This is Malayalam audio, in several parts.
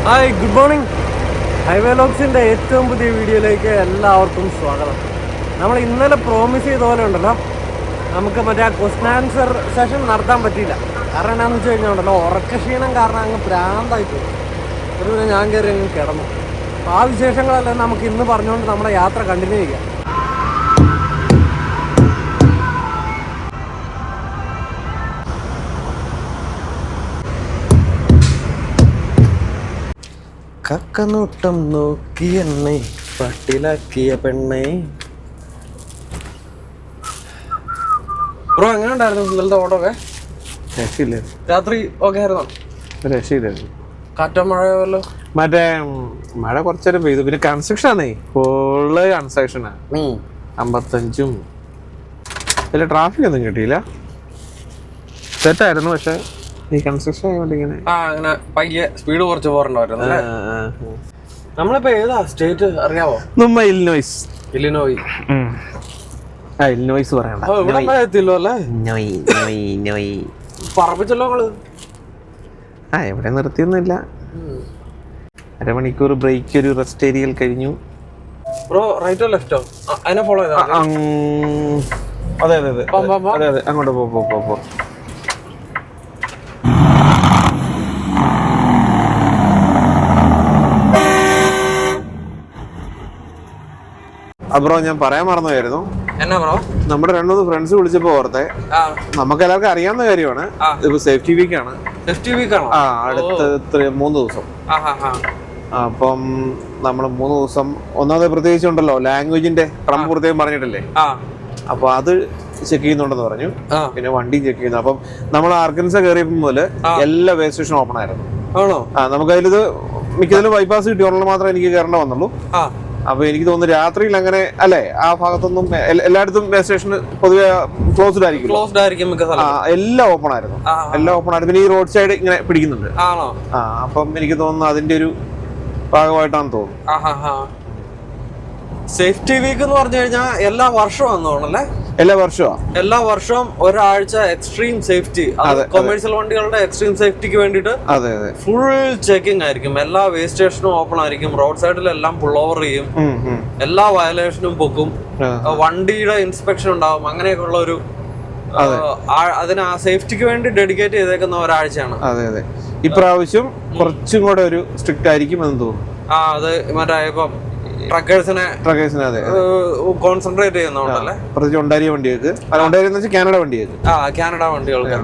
Hi, good morning. ഹൈവേ ലോക്സിൻ്റെ ഏറ്റവും പുതിയ വീഡിയോയിലേക്ക് എല്ലാവർക്കും സ്വാഗതം. നമ്മൾ ഇന്നലെ പ്രോമിസ് ചെയ്ത പോലെ ഉണ്ടല്ലോ, നമുക്ക് മറ്റേ ആ ക്വസ്റ്റ്യൻ ആൻസർ സെഷൻ നടത്താൻ പറ്റിയില്ല. കാരണം എന്താണെന്ന് വെച്ച് കഴിഞ്ഞാൽ ഉണ്ടല്ലോ, ഉറക്കക്ഷീണം കാരണം അങ്ങ് പ്രാന്തായി പോയി. ഒരു ഞാൻ കയറി അങ്ങ് കിടന്നു. അപ്പോൾ ആ വിശേഷങ്ങളെല്ലാം നമുക്ക് ഇന്ന് പറഞ്ഞുകൊണ്ട് നമ്മുടെ യാത്ര കണ്ടിന്യൂ ചെയ്യാം. കക്കനോട്ടം നോക്കി എന്നെ പട്ടിലാക്കിയ പെണ്ണേ. ബ്രോ, എങ്ങനെ ഉണ്ടായിരുന്നു ഇന്നലത്തെ ഓട്ടോ ഒക്കെ? രക്ഷയില്ലായിരുന്നു. രാത്രി ഓക്കെ ആയിരുന്നോ? രക്ഷയില്ലായിരുന്നു. കാറ്റോ മഴയോ? മറ്റേ മഴ കുറച്ചേരം പെയ്തു. പിന്നെ കൺസ്ട്രക്ഷൻ ആണേ, ഫുള്ള് കൺസ്ട്രക്ഷനാ. 55 വലിയ ട്രാഫിക് ഒന്നും കിട്ടിയില്ല. സെറ്റായിരുന്നു. പക്ഷെ ഈ കൺസ്ട്രക്ഷൻ ആയതുകൊണ്ട് ഇങ്ങനെ പയ്യെ സ്പീഡ് കുറച്ച് പോരണ്ടായിരുന്നു. നമ്മളിപ്പോ ഏതാ സ്റ്റേറ്റ് അറിയാവോ? നമ്മ ഇല്ലിനോയ്സ്. ഇല്ലിനോയ്. ഇല്ലിനോയ്സ് പറയണ്ട. ഇവിടെ മഴ എത്തില്ലോ അല്ലേ? പറപ്പിച്ചല്ലോ നിങ്ങള്. എവിടെ നിർത്തിയൊന്നുമില്ല. അരമണിക്കൂർ ബ്രേക്ക്, ഒരു റെസ്റ്റ് ഏരിയയിൽ കഴിഞ്ഞു. ബ്രോ റൈറ്റോ ലെഫ്റ്റോ? അതിനെ ഫോളോ ചെയ്താ? അതെ അതെ അതെ അതെ, അങ്ങോട്ട് പോ. ബ്രോ, ഞാൻ പറയാൻ മറന്നുപോയായിരുന്നു. എന്നാ ബ്രോ? നമ്മുടെ 2-3 ഫ്രണ്ട്സ് വിളിച്ചപ്പോ ഓർത്തെ, നമുക്ക് എല്ലാവർക്കും അറിയാവുന്ന കാര്യമാണ്, ഇപ്പൊ സേഫ്റ്റി വീക്ക് ആണ്. അടുത്ത 3 ദിവസം. അപ്പം നമ്മള് 3 ദിവസം ഒന്നാമത് പ്രത്യേകിച്ചുണ്ടല്ലോ, ലാംഗ്വേജിന്റെ ട്രംപ് പ്രത്യേകം പറഞ്ഞിട്ടില്ലേ, അപ്പൊ അത് ചെക്ക് ചെയ്യുന്നുണ്ടെന്ന് പറഞ്ഞു. പിന്നെ വണ്ടി ചെക്ക് ചെയ്യുന്നു. അപ്പം നമ്മൾ ആർക്കൻസ കയറിയപ്പോ മുതല് എല്ലാ വേ സ്റ്റേഷനും ഓപ്പൺ ആയിരുന്നു. നമുക്ക് അതിലിത് മിക്കതിലും ബൈപ്പാസ് കിട്ടിയോളം മാത്രമേ എനിക്ക് കയറേണ്ട വന്നുള്ളൂ. അപ്പൊ എനിക്ക് തോന്നുന്നു രാത്രിയിൽ അങ്ങനെ അല്ലേ, ആ ഭാഗത്തൊന്നും എല്ലായിടത്തും ബസ് സ്റ്റേഷൻ പൊതുവെ ക്ലോസ്ഡ് ആയിരിക്കും. എല്ലാം ഓപ്പൺ ആയിരുന്നു. പിന്നെ ഈ റോഡ് സൈഡ് ഇങ്ങനെ പിടിക്കുന്നുണ്ട്. അപ്പം എനിക്ക് തോന്നുന്നു അതിന്റെ ഒരു ഭാഗമായിട്ടാണ് തോന്നുന്നു. സേഫ്റ്റി വീക്ക് എന്ന് പറഞ്ഞു കഴിഞ്ഞാൽ എല്ലാ വർഷവും തോന്നണല്ലേ? എല്ലാ വർഷവും ഒരാഴ്ച എക്സ്ട്രീം സേഫ്റ്റി, കൊമേഴ്സ്യൽ വണ്ടികളുടെ എക്സ്ട്രീം സേഫ്റ്റിക്ക് വേണ്ടിട്ട് ഫുൾ ചെക്കിംഗ് ആയിരിക്കും. എല്ലാ വേ സ്റ്റേഷനും ഓപ്പൺ ആയിരിക്കും. റോഡ് സൈഡിലെല്ലാം പുൾ ഓവർ ചെയ്യും. എല്ലാ വയലേഷനും പൊക്കും. വണ്ടിയുടെ ഇൻസ്പെക്ഷൻ ഉണ്ടാവും. അങ്ങനെയൊക്കെ ഉള്ള ഒരു അതിന് ആ സേഫ്റ്റിക്ക് വേണ്ടി ഡെഡിക്കേറ്റ് ചെയ്തേക്കുന്ന ഒരാഴ്ചയാണ്. ഇപ്രാവശ്യം കുറച്ചും കൂടെ ഒരു സ്ട്രിക്റ്റ് ആയിരിക്കും എന്ന് തോന്നുന്നു. അത് മറ്റേ ഇപ്പം ട്രക്കേഴ്സിനെ കോൺസെൻട്രേറ്റ് ചെയ്യുന്നോണ്ടല്ലേ, പ്രത്യേകിച്ച് ഒണ്ടാരിയ വണ്ടികൾക്ക്. കാനഡ വണ്ടികൾക്ക്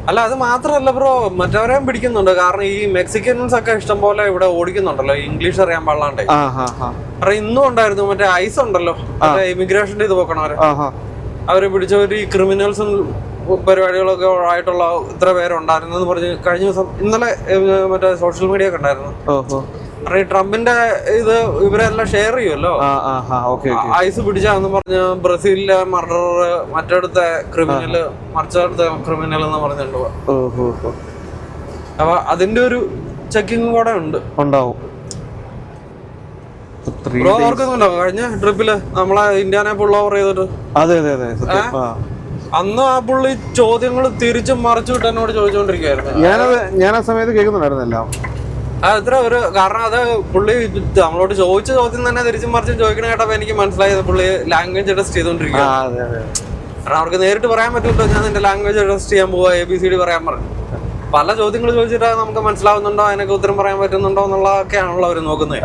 അല്ല. അത് മാത്രല്ല ബ്രോ, മറ്റവരെയും പിടിക്കുന്നുണ്ട്. കാരണം ഈ മെക്സിക്കൻസ് ഒക്കെ ഇഷ്ടം പോലെ ഇവിടെ ഓടിക്കുന്നുണ്ടല്ലോ, ഇംഗ്ലീഷ് അറിയാൻ പാടില്ലാണ്ട്. കാരണം ഇന്നും ഉണ്ടായിരുന്നു മറ്റേ ഐസ് ഉണ്ടല്ലോ, മറ്റേ ഇമിഗ്രേഷന്റെ ഇത് നോക്കണവര്, അവര് പിടിച്ചവര് ഈ ക്രിമിനൽസും പരിപാടികളൊക്കെ ആയിട്ടുള്ള ഇത്ര പേരുണ്ടായിരുന്നു പറഞ്ഞ് കഴിഞ്ഞ ദിവസം ഇന്നലെ മറ്റേ സോഷ്യൽ മീഡിയ ഒക്കെ ഉണ്ടായിരുന്നു. ട്രംപിന്റെ ഇത് ഇവരെല്ലാം ഷെയർ ചെയ്യുമല്ലോ, ഐസ് പിടിച്ചാന്ന് പറഞ്ഞ് ബ്രസീലിലെ മർഡറർ, മറ്റടുത്ത ക്രിമിനൽ, മറിച്ചടുത്ത ക്രിമിനൽ എന്ന് പറഞ്ഞിട്ട്. അപ്പൊ അതിന്റെ ഒരു ചെക്കിങ് കൂടെ ഉണ്ടാവും. ഓർക്കുന്നുണ്ടോ കഴിഞ്ഞ ട്രിപ്പില് നമ്മളെ ഇന്ത്യാനെ പുൾ ഓവർ ചെയ്തിട്ട്? അന്ന് ആ പുള്ളി ചോദ്യങ്ങൾ തിരിച്ചും മറിച്ചു വിട്ട് എന്നോട് ചോദിച്ചോണ്ടിരിക്കുകയായിരുന്നു. ഞാൻ ആ സമയത്ത് കേൾക്കുന്നുണ്ടായിരുന്നല്ലോ. കാരണം അത് പുള്ളി നമ്മളോട് ചോദിച്ച ചോദ്യം തന്നെ തിരിച്ചും മറിച്ചും ചോദിക്കണ കേട്ടപ്പോ എനിക്ക് മനസ്സിലായത് പുള്ളി ലാംഗ്വേജ് അഡ്ജസ്റ്റ് ചെയ്തോണ്ടിരിക്കുക. കാരണം അവർക്ക് നേരിട്ട് പറയാൻ പറ്റുമല്ലോ, ഞാൻ എന്റെ ലാംഗ്വേജ് അഡ്ജസ്റ്റ് ചെയ്യാൻ പോവാ, ABCD പറയാൻ പറഞ്ഞു. പല ചോദ്യങ്ങൾ ചോദിച്ചിട്ട് നമുക്ക് മനസ്സിലാവുന്നുണ്ടോ, അതിനൊക്കെ ഉത്തരം പറയാൻ പറ്റുന്നുണ്ടോ എന്നുള്ളതൊക്കെയാണല്ലോ അവര് നോക്കുന്നത്.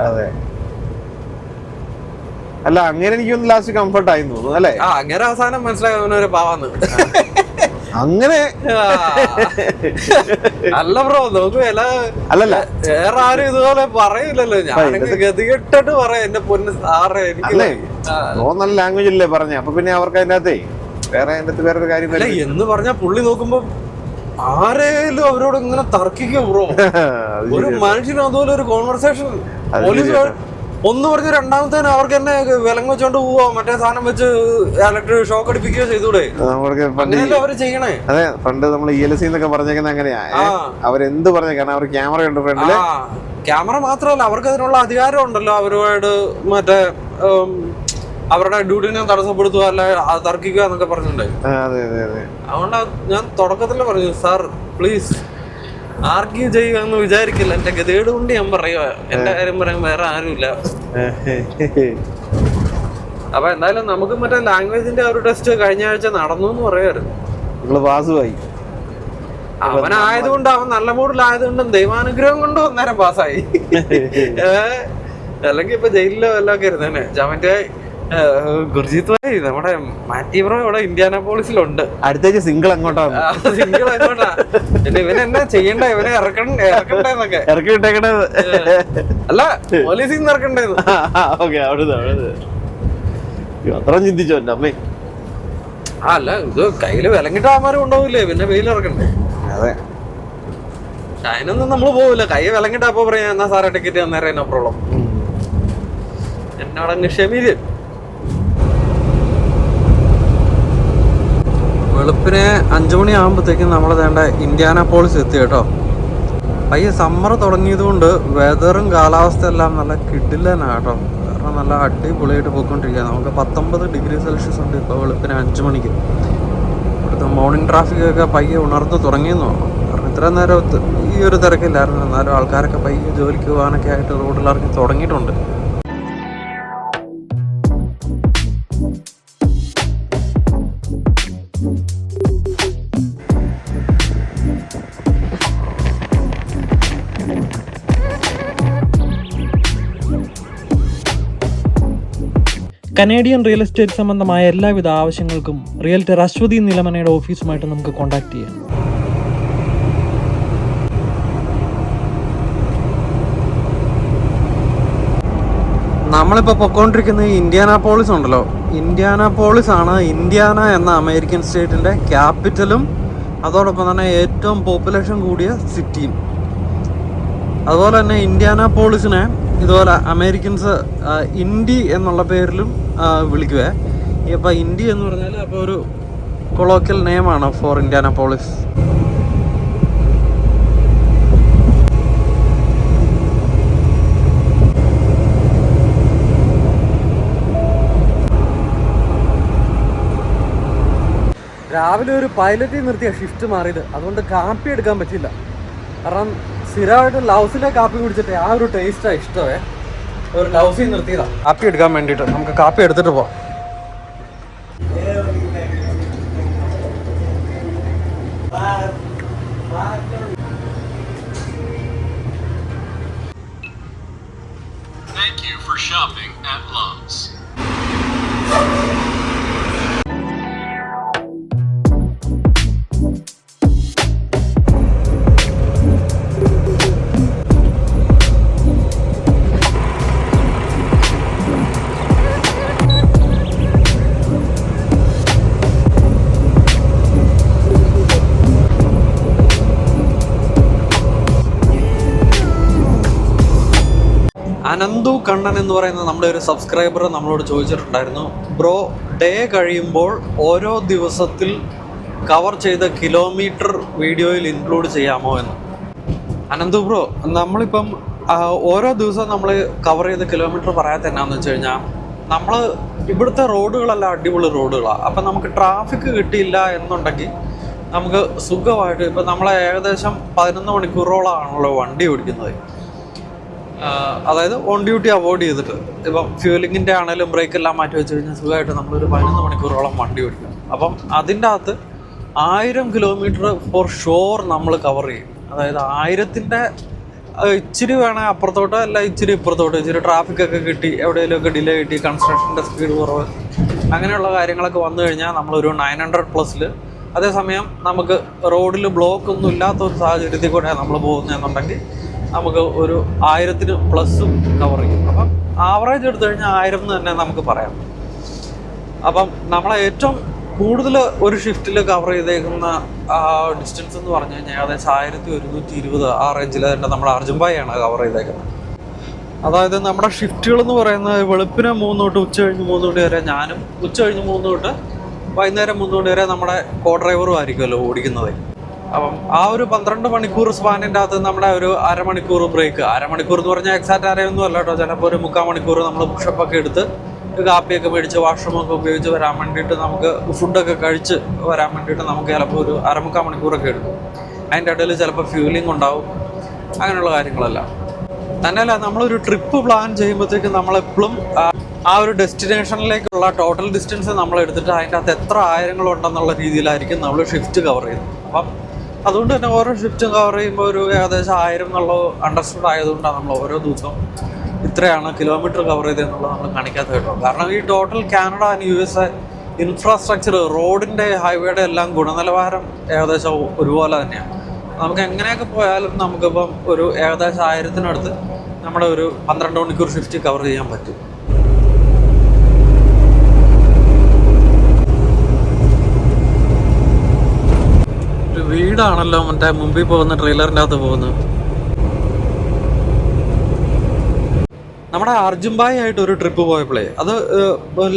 അല്ല, അങ്ങനെ എനിക്കൊന്ന് ലാസ്റ്റ് കംഫർട്ട് ആയി തോന്നുന്നു അല്ലേ? അങ്ങനെ അവസാനം മനസ്സിലായവനൊരു പാവാന്ന്. അങ്ങനെ അല്ല ബ്രോ, നോക്കൂ, അല്ലല്ല വേറെ ആരും ഇതുപോലെ പറയില്ലല്ലോ. ഞാൻ ഗതികെട്ടിട്ട് പറയാം, എന്റെ പൊന്ന് സാറേ, എനിക്ക് നല്ല ലാംഗ്വേജ് അല്ലേ പറഞ്ഞ. അപ്പൊ പിന്നെ അവർക്ക് അതിനകത്തേ വേറൊരു കാര്യം എന്ന് പറഞ്ഞാ പുള്ളി നോക്കുമ്പോ ആരേലും അവരോട് ഇങ്ങനെ തർക്കിക്കും ബ്രോ. ഒരു മനുഷ്യനും അതുപോലെ ഒരു കോൺവെർസേഷൻ പോലീസ് ഒന്ന് പറഞ്ഞ് രണ്ടാമത്തേന് അവർക്ക് തന്നെ വിലങ്ങ് വെച്ചോണ്ട് പോവോ, മറ്റേ സാധനം വെച്ച് ഇലക്ട്രിക് ഷോക്ക് അടിപ്പിക്കുകയോ ചെയ്തൂടെ? അങ്ങനെയല്ലേ അവര് ചെയ്യണേ. അതെ, പണ്ട് നമ്മൾ ELC എന്നൊക്കെ പറഞ്ഞേക്കുന്നത് അങ്ങനെയാ. അവരെന്ത് പറഞ്ഞ, കാരണം അവർ ക്യാമറ ഉണ്ട് ഫ്രണ്ടില്. ക്യാമറ മാത്രമല്ല, അവർക്ക് അതിനുള്ള അധികാരം ഉണ്ടല്ലോ. അവരോട് മറ്റേ അവരുടെ ഡ്യൂട്ടിനെ തടസ്സപ്പെടുത്തുക, അല്ല തർക്കിക്കുക എന്നൊക്കെ പറഞ്ഞിട്ടുണ്ടായി. അതുകൊണ്ടാ ഞാൻ തുടക്കത്തിൽ പറഞ്ഞു, സാർ പ്ലീസ് ആർഗ്യൂ ചെയ്യുമെന്ന് വിചാരിക്കില്ല. എന്റെ ഗതികേട് കൊണ്ട് ഞാൻ പറയുക, എന്റെ കാര്യം പറയാൻ വേറെ ആരുമില്ല. അപ്പൊ എന്തായാലും നമുക്ക് മറ്റേ ലാംഗ്വേജിന്റെ ഒരു ടെസ്റ്റ് കഴിഞ്ഞ ആഴ്ച നടന്നു എന്ന് പറയായിരുന്നു. പാസ്സായി. അവനായതുകൊണ്ട്, അവൻ നല്ല മൂഡിലായതുകൊണ്ടും ദൈവാനുഗ്രഹം കൊണ്ടും അന്നേരം പാസ്സായി. അല്ലെങ്കിൽ ഇപ്പൊ ജയിലിലോ വല്ലതൊക്കെ ഇരുന്നേനെ. ജാമന്റെ ഗുർജീത് ഭായ്, നമ്മുടെ മാറ്റി ബ്രോ ഇവിടെ ഇന്ത്യാനാപോളിസിലുണ്ട്. അടുത്ത സിംഗിൾ അങ്ങോട്ടാണ്. സിംഗിൾ അങ്ങോട്ടാ. പിന്നെ ഇവനെന്നാ ചെയ്യണ്ട, ഇവനെ ഇറക്കണ്ടേന്നൊക്കെ. ഇറക്കി വിട്ടേക്കണത് അല്ല, പോലീസിൽ നിന്ന് ഇറക്കണ്ടേന്ന്. അത്രയും ചിന്തിച്ചോ എന്റെ അമ്മേ. അല്ല, ഇത് കയ്യില് വിലങ്ങിട്ട് ആമാരും കൊണ്ടുപോകില്ലേ, പിന്നെ വെയിലിറക്കണ്ടേ. അതെ, അതിനൊന്നും നമ്മള് പോവില്ല. കൈ വിലങ്ങിട്ട് അപ്പൊ പറയാ, എന്നാ സാറേ ടിക്കറ്റ് തന്നേരം എന്നോ പ്രോബ്ലം. എന്നോടങ്ങ് ക്ഷമീര്. വെളുപ്പിനെ 5 മണിയാകുമ്പോഴത്തേക്കും നമ്മൾ വേണ്ട ഇന്ത്യാനാപോളിസ് എത്തി കേട്ടോ. പയ്യെ സമ്മർ തുടങ്ങിയത് കൊണ്ട് വെതറും കാലാവസ്ഥ എല്ലാം നല്ല കിടിലനാ കേട്ടോ. കാരണം നല്ല അടിപൊളിയായിട്ട് പോയിക്കൊണ്ടിരിക്കുക. നമുക്ക് 19 ഡിഗ്രി സെൽഷ്യസ് ഉണ്ട് ഇപ്പോൾ വെളുപ്പിന് 5 മണിക്ക്. ഇവിടുത്തെ മോർണിംഗ് ട്രാഫിക്കൊക്കെ പയ്യെ ഉണർന്ന് തുടങ്ങിയെന്ന് തോന്നുന്നു. കാരണം ഇത്രയും നേരം ഈ ഒരു തിരക്കില്ലായിരുന്നു. എന്നാലും ആൾക്കാരൊക്കെ പയ്യെ ജോലിക്ക് പോകാനൊക്കെ ആയിട്ട് റോഡിലിറങ്ങി തുടങ്ങിയിട്ടുണ്ട്. കനേഡിയൻ റിയൽ എസ്റ്റേറ്റ് സംബന്ധമായ എല്ലാവിധ ആവശ്യങ്ങൾക്കും റിയൽറ്റർ അശ്വതി നിലമനയുടെ ഓഫീസുമായിട്ട് നമുക്ക് കോൺടാക്ട് ചെയ്യാം. നമ്മളിപ്പോൾ പൊക്കോണ്ടിരിക്കുന്ന ഇന്ത്യാനാപോളിസ് ഉണ്ടല്ലോ. ഇന്ത്യാനാപോളിസ് ആണ് ഇന്ത്യാന എന്ന അമേരിക്കൻ സ്റ്റേറ്റിൻ്റെ ക്യാപിറ്റലും അതോടൊപ്പം തന്നെ ഏറ്റവും പോപ്പുലേഷൻ കൂടിയ സിറ്റിയും. അതുപോലെ തന്നെ ഇന്ത്യാനാപോളിസിനെ ഇതുപോലെ അമേരിക്കൻസ് ഇൻഡി എന്നുള്ള പേരിലും വിളിക്കുവേ. ഇപ്പോൾ ഇൻഡി എന്ന് പറഞ്ഞാൽ അപ്പോൾ ഒരു കൊളോക്കിയൽ നെയിമാണ് ഫോർ ഇന്ത്യാനാപോളിസ്. രാവിലെ ഒരു പൈലറ്റിൽ നിർത്തിയ ഷിഫ്റ്റ് മാറിയത്, അതുകൊണ്ട് കാപ്പി എടുക്കാൻ പറ്റില്ല. കാരണം സ്ഥിരമായിട്ട് ലൗസിലെ കാപ്പി കുടിച്ചിട്ട് ആ ഒരു ടേസ്റ്റാണ് ഇഷ്ടമേ. ഒരു ലൗസിൽ നിർത്തിയതാണ് കാപ്പി എടുക്കാൻ വേണ്ടിയിട്ട്. നമുക്ക് കാപ്പി എടുത്തിട്ട് പോവാം. Thank you for shopping at Love's. Ananthu Kannan എന്ന് പറയുന്ന നമ്മുടെ ഒരു സബ്സ്ക്രൈബർ നമ്മളോട് ചോദിച്ചിട്ടുണ്ടായിരുന്നു, ബ്രോ ഡേ കഴിയുമ്പോൾ ഓരോ ദിവസത്തിൽ കവർ ചെയ്ത കിലോമീറ്റർ വീഡിയോയിൽ ഇൻക്ലൂഡ് ചെയ്യാമോ എന്ന്. അനന്തു ബ്രോ, നമ്മളിപ്പം ഓരോ ദിവസവും നമ്മൾ കവർ ചെയ്ത കിലോമീറ്റർ പറയാത്ത എന്നാന്ന് വെച്ച് കഴിഞ്ഞാൽ, നമ്മൾ ഇവിടുത്തെ റോഡുകളെല്ലാം അടിപൊളി റോഡുകളാണ്. അപ്പം നമുക്ക് ട്രാഫിക് കിട്ടിയില്ല എന്നുണ്ടെങ്കിൽ നമുക്ക് സുഖമായിട്ട്, ഇപ്പം നമ്മളെ ഏകദേശം 11 മണിക്കൂറോളമാണല്ലോ വണ്ടി ഓടിക്കുന്നത്. അതായത് ഓൺ ഡ്യൂട്ടി അവോയ്ഡ് ചെയ്തിട്ട്, ഇപ്പം ഫ്യൂലിങ്ങിൻ്റെ ആണെങ്കിലും ബ്രേക്കെല്ലാം മാറ്റി വെച്ച് കഴിഞ്ഞാൽ സുഖമായിട്ട് നമ്മളൊരു 11 മണിക്കൂറോളം വണ്ടി ഓടിക്കും. അപ്പം അതിൻ്റെ അകത്ത് 1000 കിലോമീറ്റർ ഫോർ ഷോർ നമ്മൾ കവർ ചെയ്യും. അതായത് 1000-ൻ്റെ ഇച്ചിരി വേണേൽ അപ്പുറത്തോട്ടോ അല്ല ഇച്ചിരി ഇപ്പുറത്തോട്ടോ, ഇച്ചിരി ട്രാഫിക്കൊക്കെ കിട്ടി, എവിടെയെങ്കിലുമൊക്കെ ഡിലേ കിട്ടി, കൺസ്ട്രക്ഷൻ്റെ സ്പീഡ് കുറവ്, അങ്ങനെയുള്ള കാര്യങ്ങളൊക്കെ വന്നു കഴിഞ്ഞാൽ നമ്മളൊരു 900+. അതേസമയം നമുക്ക് റോഡിൽ ബ്ലോക്ക് ഒന്നും ഇല്ലാത്തൊരു സാഹചര്യത്തിൽ കൂടെ നമ്മൾ പോകുന്നതെന്നുണ്ടെങ്കിൽ നമുക്ക് ഒരു 1000+ കവർ ചെയ്യും. അപ്പം ആവറേജ് എടുത്തു കഴിഞ്ഞാൽ 1000 എന്ന് തന്നെ നമുക്ക് പറയാം. അപ്പം നമ്മളെ ഏറ്റവും കൂടുതൽ ഒരു ഷിഫ്റ്റിൽ കവർ ചെയ്തേക്കുന്ന ഡിസ്റ്റൻസ് എന്ന് പറഞ്ഞു കഴിഞ്ഞാൽ ഏകദേശം 1120 ആ റേഞ്ചിൽ തന്നെ നമ്മുടെ അർജുൻഭായിയാണ് കവർ ചെയ്തേക്കുന്നത്. അതായത് നമ്മുടെ ഷിഫ്റ്റുകൾ എന്ന് പറയുന്നത് വെളുപ്പിന് 3 തൊട്ട് ഉച്ച കഴിഞ്ഞ് 3 മണി വരെ ഞാനും, ഉച്ച കഴിഞ്ഞ് 3 തൊട്ട് വൈകുന്നേരം 3 മണി വരെ നമ്മുടെ കോ ഡ്രൈവറും ആയിരിക്കുമല്ലോ ഓടിക്കുന്നത്. അപ്പം ആ ഒരു 12 മണിക്കൂർ സ്പാനിൻ്റെ അകത്ത് നമ്മുടെ ഒരു അരമണിക്കൂർ ബ്രേക്ക്, അരമണിക്കൂർ എന്ന് പറഞ്ഞാൽ എക്സാക്റ്റ് അരയൊന്നും അല്ല കേട്ടോ, ചിലപ്പോൾ ഒരു 3/4 മണിക്കൂർ നമ്മൾ പുഷപ്പൊക്കെ എടുത്ത് കാപ്പിയൊക്കെ മേടിച്ച് വാഷ്റൂമൊക്കെ ഉപയോഗിച്ച് വരാൻ വേണ്ടിയിട്ട്, നമുക്ക് ഫുഡൊക്കെ കഴിച്ച് വരാൻ വേണ്ടിയിട്ട് നമുക്ക് ചിലപ്പോൾ ഒരു 3/4 മണിക്കൂറൊക്കെ എടുക്കും. അതിൻ്റെ ഇടയിൽ ചിലപ്പോൾ ഫ്യൂലിംഗ് ഉണ്ടാവും, അങ്ങനെയുള്ള കാര്യങ്ങളെല്ലാം. തന്നെയല്ല, നമ്മളൊരു ട്രിപ്പ് പ്ലാൻ ചെയ്യുമ്പോഴത്തേക്കും നമ്മളെപ്പോഴും ആ ഒരു ഡെസ്റ്റിനേഷനിലേക്കുള്ള ടോട്ടൽ ഡിസ്റ്റൻസ് നമ്മൾ എടുത്തിട്ട് അതിൻ്റെ അകത്ത് എത്ര ആയിരങ്ങളുണ്ടെന്നുള്ള രീതിയിലായിരിക്കും നമ്മൾ ഷിഫ്റ്റ് കവർ ചെയ്യുന്നത്. അപ്പം അതുകൊണ്ട് തന്നെ ഓരോ ഷിഫ്റ്റും കവർ ചെയ്യുമ്പോൾ ഒരു ഏകദേശം 1000 എന്നുള്ളത് അണ്ടർസ്റ്റുഡ് ആയതുകൊണ്ടാണ് നമ്മൾ ഓരോ ദിവസവും ഇത്രയാണ് കിലോമീറ്റർ കവർ ചെയ്തതെന്നുള്ളത് നമ്മൾ കാണിക്കാത്ത കേട്ടോ. കാരണം ഈ total Canada and USA infrastructure, റോഡിൻ്റെ ഹൈവേയുടെ എല്ലാം ഗുണനിലവാരം ഏകദേശം ഒരുപോലെ തന്നെയാണ്. നമുക്ക് എങ്ങനെയൊക്കെ പോയാലും നമുക്കിപ്പം ഒരു ഏകദേശം 1000-നടുത്ത് നമ്മുടെ ഒരു 12 മണിക്കൂർ ഷിഫ്റ്റ് കവർ ചെയ്യാൻ പറ്റും. ഒരു വീടാണല്ലോ മറ്റേ മുമ്പിൽ പോകുന്ന ട്രെയിലറിൻ്റെ അകത്ത് പോകുന്നത്. നമ്മുടെ അർജുൻഭായി ആയിട്ട് ഒരു ട്രിപ്പ് പോയപ്പോഴേ, അത്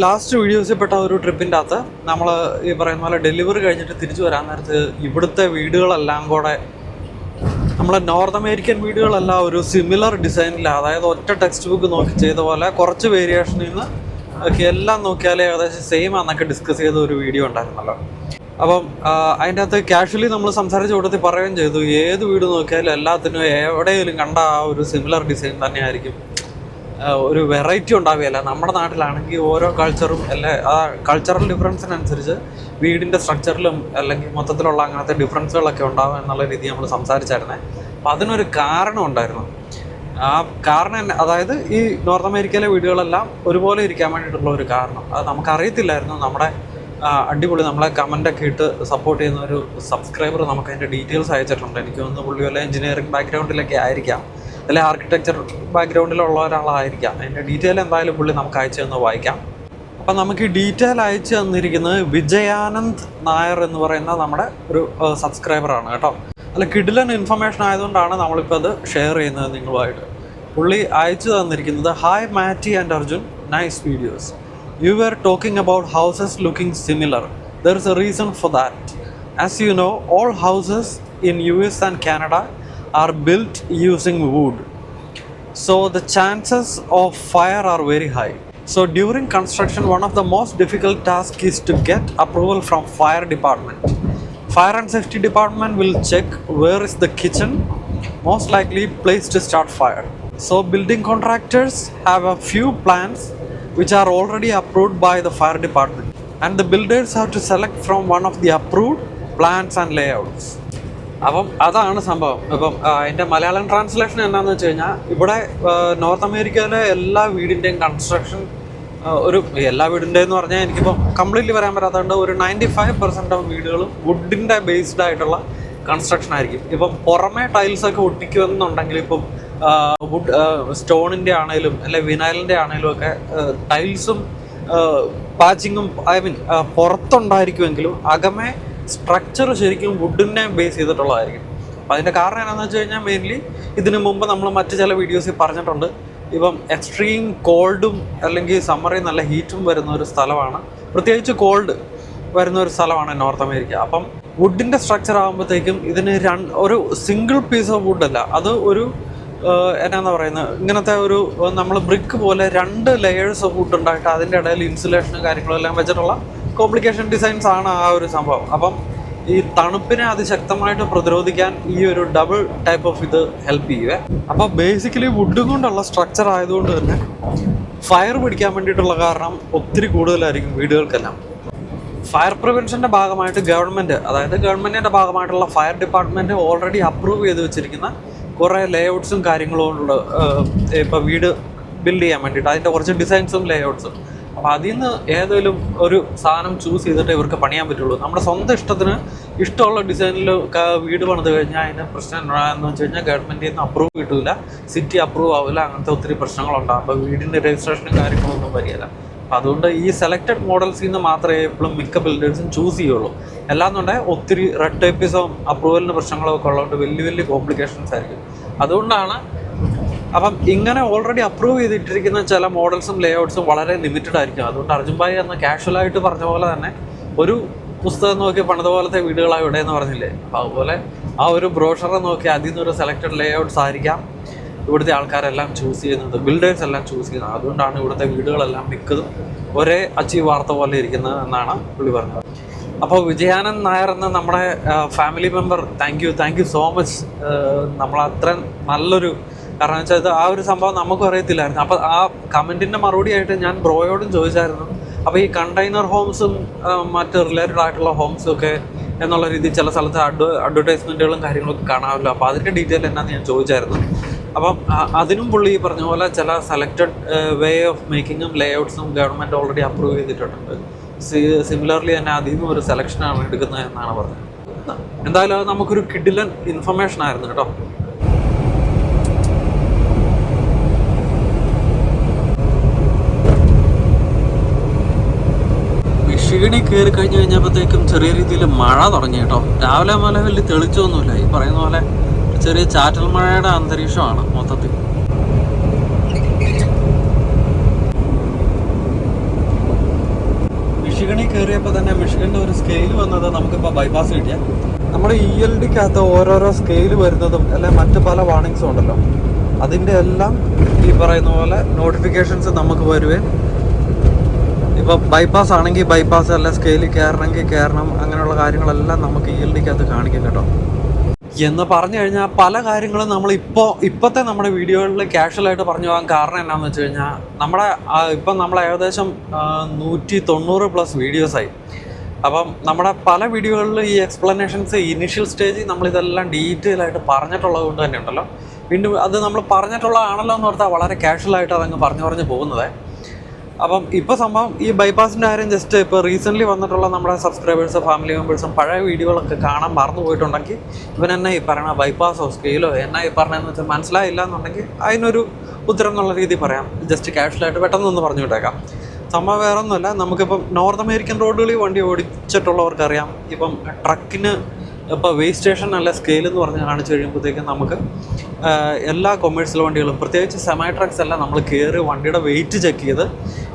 ലാസ്റ്റ് വീഡിയോസിൽ പെട്ട ഒരു ട്രിപ്പിൻ്റെ അകത്ത് നമ്മൾ ഈ പറയുന്ന പോലെ ഡെലിവറി കഴിഞ്ഞിട്ട് തിരിച്ചു വരാൻ നേരത്ത് ഇവിടുത്തെ വീടുകളെല്ലാം കൂടെ നമ്മളെ നോർത്ത് അമേരിക്കൻ വീടുകളെല്ലാം ഒരു സിമിലർ ഡിസൈനിൽ, അതായത് ഒറ്റ ടെക്സ്റ്റ് ബുക്ക് നോക്കി ചെയ്ത പോലെ കുറച്ച് വേരിയേഷനിൽ നിന്ന് എല്ലാം നോക്കിയാൽ ഏകദേശം സെയിം ആണെന്നൊക്കെ ഡിസ്കസ് ചെയ്ത ഒരു വീഡിയോ ഉണ്ടായിരുന്നല്ലോ. അപ്പം അതിൻ്റെ അകത്ത് കാഷ്വലി നമ്മൾ സംസാരിച്ച കൂട്ടത്തിൽ പറയുകയും ചെയ്തു, ഏത് വീട് നോക്കിയാലും എല്ലാത്തിനും എവിടെയെങ്കിലും കണ്ട ആ ഒരു സിമിലർ ഡിസൈൻ തന്നെയായിരിക്കും, ഒരു വെറൈറ്റി ഉണ്ടാവുകയല്ല. നമ്മുടെ നാട്ടിലാണെങ്കിൽ ഓരോ കൾച്ചറും ആ കൾച്ചറൽ ഡിഫറൻസിനനുസരിച്ച് വീടിൻ്റെ സ്ട്രക്ചറിലും അല്ലെങ്കിൽ മൊത്തത്തിലുള്ള അങ്ങനത്തെ ഡിഫറൻസുകളൊക്കെ ഉണ്ടാവും എന്നുള്ള രീതി നമ്മൾ സംസാരിച്ചായിരുന്നേ. അപ്പം അതിനൊരു കാരണം ഉണ്ടായിരുന്നു. ആ കാരണം അതായത് ഈ നോർത്ത് അമേരിക്കയിലെ വീടുകളെല്ലാം ഒരുപോലെ ഇരിക്കാൻ വേണ്ടിയിട്ടുള്ള ഒരു കാരണം അത് നമുക്കറിയത്തില്ലായിരുന്നു. നമ്മുടെ അടിപൊളി നമ്മളെ കമൻ്റൊക്കെ ഇട്ട് സപ്പോർട്ട് ചെയ്യുന്ന ഒരു സബ്സ്ക്രൈബർ നമുക്ക് അതിൻ്റെ ഡീറ്റെയിൽസ് അയച്ചിട്ടുണ്ട്. എനിക്ക് തോന്നുന്നു പുള്ളി വല്ല എഞ്ചിനീയറിംഗ് ബാക്ക്ഗ്രൗണ്ടിലൊക്കെ ആയിരിക്കാം, അല്ലെ ആർക്കിടെക്ചർ ബാക്ക്ഗ്രൗണ്ടിലുള്ള ഒരാളായിരിക്കാം. അതിൻ്റെ ഡീറ്റെയിൽ എന്തായാലും പുള്ളി നമുക്ക് അയച്ചു തന്ന് വായിക്കാം. അപ്പം നമുക്ക് ഈ ഡീറ്റെയിൽ അയച്ചു തന്നിരിക്കുന്നത് വിജയാനന്ദ് നായർ എന്ന് പറയുന്ന നമ്മുടെ ഒരു സബ്സ്ക്രൈബറാണ് കേട്ടോ. അല്ല, കിടിലൻ ഇൻഫർമേഷൻ ആയതുകൊണ്ടാണ് നമ്മളിപ്പോൾ അത് ഷെയർ ചെയ്യുന്നത് നിങ്ങളുമായിട്ട്. പുള്ളി അയച്ചു തന്നിരിക്കുന്നത്, ഹായ് മാറ്റി and Arjun, nice videos. You were talking about houses looking similar. There is a reason for that. As you know, all houses in US and Canada are built using wood. So the chances of fire are very high. So during construction, one of the most difficult tasks is to get approval from fire department. Fire and safety department will check where is the kitchen, most likely place to start fire. So building contractors have a few plans which are already approved by the fire department, and the builders have to select from one of the approved plans and layouts. അപ്പം അതാണ് സംഭവം. ഇപ്പം അതിൻ്റെ മലയാളം ട്രാൻസ്ലേഷൻ എന്താണെന്ന് വെച്ച് കഴിഞ്ഞാൽ, ഇവിടെ നോർത്ത് അമേരിക്കയിലെ എല്ലാ വീടിൻ്റെയും കൺസ്ട്രക്ഷൻ എല്ലാ വീടിൻ്റെ എന്ന് പറഞ്ഞാൽ എനിക്കിപ്പം കംപ്ലീറ്റ്ലി വരാൻ പറ്റാത്തതുകൊണ്ട് ഒരു 95% ഓഫ് വീടുകളും വുഡിൻ്റെ ബേസ്ഡ് ആയിട്ടുള്ള കൺസ്ട്രക്ഷൻ ആയിരിക്കും. ഇപ്പം പുറമെ ടൈൽസൊക്കെ ഒട്ടിക്കുമെന്നുണ്ടെങ്കിൽ ഇപ്പം വുഡ് സ്റ്റോണിൻ്റെ ആണെങ്കിലും അല്ലെ വിനൈലിൻ്റെ ആണെങ്കിലും ഒക്കെ ടൈൽസും പാച്ചിങ്ങും പുറത്തുണ്ടായിരിക്കുമെങ്കിലും അകമേ സ്ട്രക്ചർ ശരിക്കും വുഡിനെ ബേസ് ചെയ്തിട്ടുള്ളതായിരിക്കും. അപ്പം അതിൻ്റെ കാരണം എന്താണെന്ന് വെച്ച് കഴിഞ്ഞാൽ, മെയിൻലി ഇതിനു മുമ്പ് നമ്മൾ മറ്റ് ചില വീഡിയോസിൽ പറഞ്ഞിട്ടുണ്ട്, ഇപ്പം എക്സ്ട്രീം കോൾഡും അല്ലെങ്കിൽ സമ്മറിൽ നല്ല ഹീറ്റും വരുന്ന ഒരു സ്ഥലമാണ്, പ്രത്യേകിച്ച് കോൾഡ് വരുന്ന ഒരു സ്ഥലമാണ് നോർത്ത് അമേരിക്ക. അപ്പം വുഡിൻ്റെ സ്ട്രക്ചർ ആകുമ്പോഴത്തേക്കും ഇതിന് ഒരു സിംഗിൾ പീസ് ഓഫ് വുഡല്ല, അത് ഒരു എന്നാ പറയുന്നത്, ഇങ്ങനത്തെ ഒരു നമ്മൾ ബ്രിക്ക് പോലെ 2 ലെയേഴ്സ് ഓഫ് വുഡ് ഉണ്ടായിട്ട് അതിൻ്റെ ഇടയിൽ ഇൻസുലേഷനും കാര്യങ്ങളും എല്ലാം വെച്ചിട്ടുള്ള കോംപ്ലിക്കേഷൻ ഡിസൈൻസ് ആണ് ആ ഒരു സംഭവം. അപ്പം ഈ തണുപ്പിനെ അതിശക്തമായിട്ട് പ്രതിരോധിക്കാൻ ഈ ഒരു ഡബിൾ ടൈപ്പ് ഓഫ് ഇത് ഹെൽപ്പ് ചെയ്യുവേ. അപ്പോൾ ബേസിക്കലി വുഡ് കൊണ്ടുള്ള സ്ട്രക്ചർ ആയതുകൊണ്ട് തന്നെ ഫയർ പിടിക്കാൻ വേണ്ടിയിട്ടുള്ള കാരണം ഒത്തിരി കൂടുതലായിരിക്കും വീടുകൾക്കെല്ലാം. ഫയർ പ്രിവെൻഷൻ്റെ ഭാഗമായിട്ട് ഗവൺമെൻറ്റിൻ്റെ ഭാഗമായിട്ടുള്ള ഫയർ ഡിപ്പാർട്ട്മെൻറ്റ് ഓൾറെഡി അപ്രൂവ് ചെയ്ത് വെച്ചിരിക്കുന്ന കുറേ ലേഔട്ട്സും കാര്യങ്ങളും ഉണ്ട്. ഇപ്പോൾ വീട് ബിൽഡ് ചെയ്യാൻ വേണ്ടിയിട്ട് അതിൻ്റെ കുറച്ച് ഡിസൈൻസും ലേഔട്ട്സും. അപ്പോൾ അതിൽ നിന്ന് ഏതെങ്കിലും ഒരു സാധനം ചൂസ് ചെയ്തിട്ട് ഇവർക്ക് പണിയാൻ പറ്റുള്ളൂ. നമ്മുടെ സ്വന്തം ഇഷ്ടമുള്ള ഡിസൈനിൽ വീട് പണിത് കഴിഞ്ഞാൽ അതിന് പ്രശ്നം എന്താണെന്ന് വെച്ച് കഴിഞ്ഞാൽ ഗവൺമെൻറ്റിൽ നിന്ന് അപ്രൂവ് കിട്ടില്ല, സിറ്റി അപ്രൂവ് ആവില്ല, അങ്ങനത്തെ ഒത്തിരി പ്രശ്നങ്ങളുണ്ടാകും. അപ്പോൾ വീടിൻ്റെ രജിസ്ട്രേഷനും കാര്യങ്ങളൊന്നും വരികയില്ല. അപ്പോൾ അതുകൊണ്ട് ഈ സെലക്റ്റഡ് മോഡൽസിൽ നിന്ന് മാത്രമേ എപ്പോഴും മിക്ക ബിൽഡേഴ്സും ചൂസ് ചെയ്യുള്ളൂ. അല്ലാന്നുണ്ടെങ്കിൽ ഒത്തിരി റെഡ് ടൈപ്പിസം അപ്രൂവലിന് പ്രശ്നങ്ങളൊക്കെ ഉള്ളതുകൊണ്ട് വലിയ കോംപ്ലിക്കേഷൻസ് ആയിരിക്കും. അതുകൊണ്ടാണ് അപ്പം ഇങ്ങനെ ഓൾറെഡി അപ്രൂവ് ചെയ്തിട്ടിരിക്കുന്ന ചില മോഡൽസും ലേഔട്ട്സും വളരെ ലിമിറ്റഡ് ആയിരിക്കും. അതുകൊണ്ട് അർജുൻഭായി എന്ന കാഷ്വലായിട്ട് പറഞ്ഞ പോലെ തന്നെ ഒരു പുസ്തകം നോക്കി പണിത പോലത്തെ വീടുകളാണ് ഇവിടെ എന്ന് പറഞ്ഞില്ലേ, അപ്പോൾ അതുപോലെ ആ ഒരു ബ്രോഷറെ നോക്കി അതിൽ നിന്നൊരു സെലക്റ്റഡ് ലേഔട്ട്സ് ആയിരിക്കാം ഇവിടുത്തെ ആൾക്കാരെല്ലാം ചൂസ് ചെയ്യുന്നത്, ബിൽഡേഴ്സ് എല്ലാം ചൂസ് ചെയ്യുന്നത്. അതുകൊണ്ടാണ് ഇവിടുത്തെ വീടുകളെല്ലാം മിക്കതും ഒരേ അച്ചീവ് വാർത്ത പോലെ ഇരിക്കുന്നത് എന്നാണ് പുള്ളി പറഞ്ഞത്. അപ്പോൾ വിജയാനന്ദ് നായർ എന്ന നമ്മുടെ family member, thank you so much. നമ്മളത്രയും നല്ലൊരു, കാരണം വെച്ചാൽ ഇത് ആ ഒരു സംഭവം നമുക്കും അറിയത്തില്ലായിരുന്നു. അപ്പോൾ ആ കമൻറ്റിൻ്റെ മറുപടി ആയിട്ട് ഞാൻ ബ്രോയോടും ചോദിച്ചായിരുന്നു, അപ്പോൾ ഈ കണ്ടെയ്നർ ഹോംസും മറ്റ് റിലേറ്റഡ് ആയിട്ടുള്ള ഹോംസും ഒക്കെ എന്നുള്ള രീതിയിൽ ചില സ്ഥലത്ത് അഡ്വർടൈസ്മെൻറ്റുകളും കാര്യങ്ങളൊക്കെ കാണാമല്ലോ, അപ്പോൾ അതിൻ്റെ ഡീറ്റെയിൽ എന്നാന്ന് ഞാൻ ചോദിച്ചായിരുന്നു. അപ്പം അതിനും പുള്ളി ഈ പറഞ്ഞ പോലെ ചില സെലക്റ്റഡ് വേ ഓഫ് മേക്കിങ്ങും ലേഔട്ട്സും ഗവൺമെൻറ് ഓൾറെഡി അപ്രൂവ് ചെയ്തിട്ടുണ്ട്. സിമിലർലി തന്നെ അതിൽ നിന്നും ഒരു സെലക്ഷനാണ് എടുക്കുന്നത് എന്നാണ് പറഞ്ഞത്. എന്തായാലും അത് നമുക്കൊരു കിഡിലൻ ഇൻഫർമേഷൻ ആയിരുന്നു കേട്ടോ. മിഷിഗണി കയറി കഴിഞ്ഞപ്പോഴത്തേക്കും ചെറിയ രീതിയിൽ മഴ തുടങ്ങി കേട്ടോ. രാവിലെ മുതലേ വലിയ തെളിച്ചൊന്നുമില്ല, ഈ പറയുന്ന പോലെ ചെറിയ ചാറ്റൽ മഴയുടെ അന്തരീക്ഷമാണ് മൊത്തത്തിൽ. മിഷിഗണി കയറിയപ്പോൾ തന്നെ മിഷിഗണിൻ്റെ ഒരു സ്കെയിൽ വന്നത് നമുക്കിപ്പോൾ ബൈപ്പാസ് കിട്ടിയ നമ്മുടെ ELDക്കകത്ത് ഓരോരോ സ്കെയിൽ വരുന്നതും അല്ലെങ്കിൽ മറ്റ് പല വാർണിങ്സും ഉണ്ടല്ലോ, അതിൻ്റെ എല്ലാം ഈ പറയുന്ന പോലെ നോട്ടിഫിക്കേഷൻസ് നമുക്ക് വരുവേം. ഇപ്പോൾ ബൈപ്പാസ് ആണെങ്കിൽ ബൈപ്പാസ് അല്ല, സ്കെയിലിൽ കയറണമെങ്കിൽ കയറണം, അങ്ങനെയുള്ള കാര്യങ്ങളെല്ലാം നമുക്ക് ELDക്കകത്ത് കാണിക്കും കേട്ടോ. എന്ന് പറഞ്ഞു കഴിഞ്ഞാൽ പല കാര്യങ്ങളും നമ്മൾ ഇപ്പോഴത്തെ നമ്മുടെ വീഡിയോകളിൽ കാഷ്വലായിട്ട് പറഞ്ഞു പോകാൻ കാരണം എന്നാന്ന് വെച്ച് കഴിഞ്ഞാൽ ഇപ്പം നമ്മൾ ഏകദേശം 190+ വീഡിയോസായി. അപ്പം നമ്മുടെ പല വീഡിയോകളിൽ ഈ എക്സ്പ്ലനേഷൻസ് ഇനീഷ്യൽ സ്റ്റേജിൽ നമ്മളിതെല്ലാം ഡീറ്റെയിൽ ആയിട്ട് പറഞ്ഞിട്ടുള്ളത് കൊണ്ട് തന്നെ ഉണ്ടല്ലോ, വീണ്ടും അത് നമ്മൾ പറഞ്ഞിട്ടുള്ളതാണല്ലോ എന്ന് ഓർത്താൽ വളരെ കാഷ്വലായിട്ട് അതങ്ങ് പറഞ്ഞു പോകുന്നത്. അപ്പം ഇപ്പോൾ സംഭവം ഈ ബൈപ്പാസിൻ്റെ കാര്യം ജസ്റ്റ് ഇപ്പോൾ റീസെൻ്റ്ലി വന്നിട്ടുള്ള നമ്മുടെ സബ്സ്ക്രൈബേഴ്സ്, ഫാമിലി മെമ്പേഴ്സും പഴയ വീഡിയോകളൊക്കെ കാണാൻ മറന്നു പോയിട്ടുണ്ടെങ്കിൽ ഇവൻ എന്നാ ഈ പറയണ ബൈപ്പാസോ സ്കെയിലോ എന്നാ ഈ പറഞ്ഞതെന്ന് വെച്ചാൽ മനസ്സിലായില്ല എന്നുണ്ടെങ്കിൽ അതിനൊരു ഉത്തരം എന്നുള്ള രീതിയിൽ പറയാം. ജസ്റ്റ് കാഷ്വലായിട്ട് പെട്ടെന്നൊന്ന് പറഞ്ഞു വിട്ടേക്കാം. സംഭവം വേറെ ഒന്നുമല്ല, നമുക്കിപ്പം നോർത്ത് അമേരിക്കൻ റോഡുകളിൽ വണ്ടി ഓടിച്ചിട്ടുള്ളവർക്കറിയാം, ഇപ്പം ട്രക്കിന് ഇപ്പോൾ വേസ്റ്റ് സ്റ്റേഷൻ അല്ല സ്കെയിൽ എന്ന് പറഞ്ഞ് കാണിച്ചു കഴിയുമ്പോഴത്തേക്കും നമുക്ക് എല്ലാ കൊമേഴ്ഷ്യൽ വണ്ടികളും പ്രത്യേകിച്ച് സെമി ട്രക്സ് എല്ലാം നമ്മൾ കയറി വണ്ടിയുടെ വെയിറ്റ് ചെക്ക് ചെയ്ത്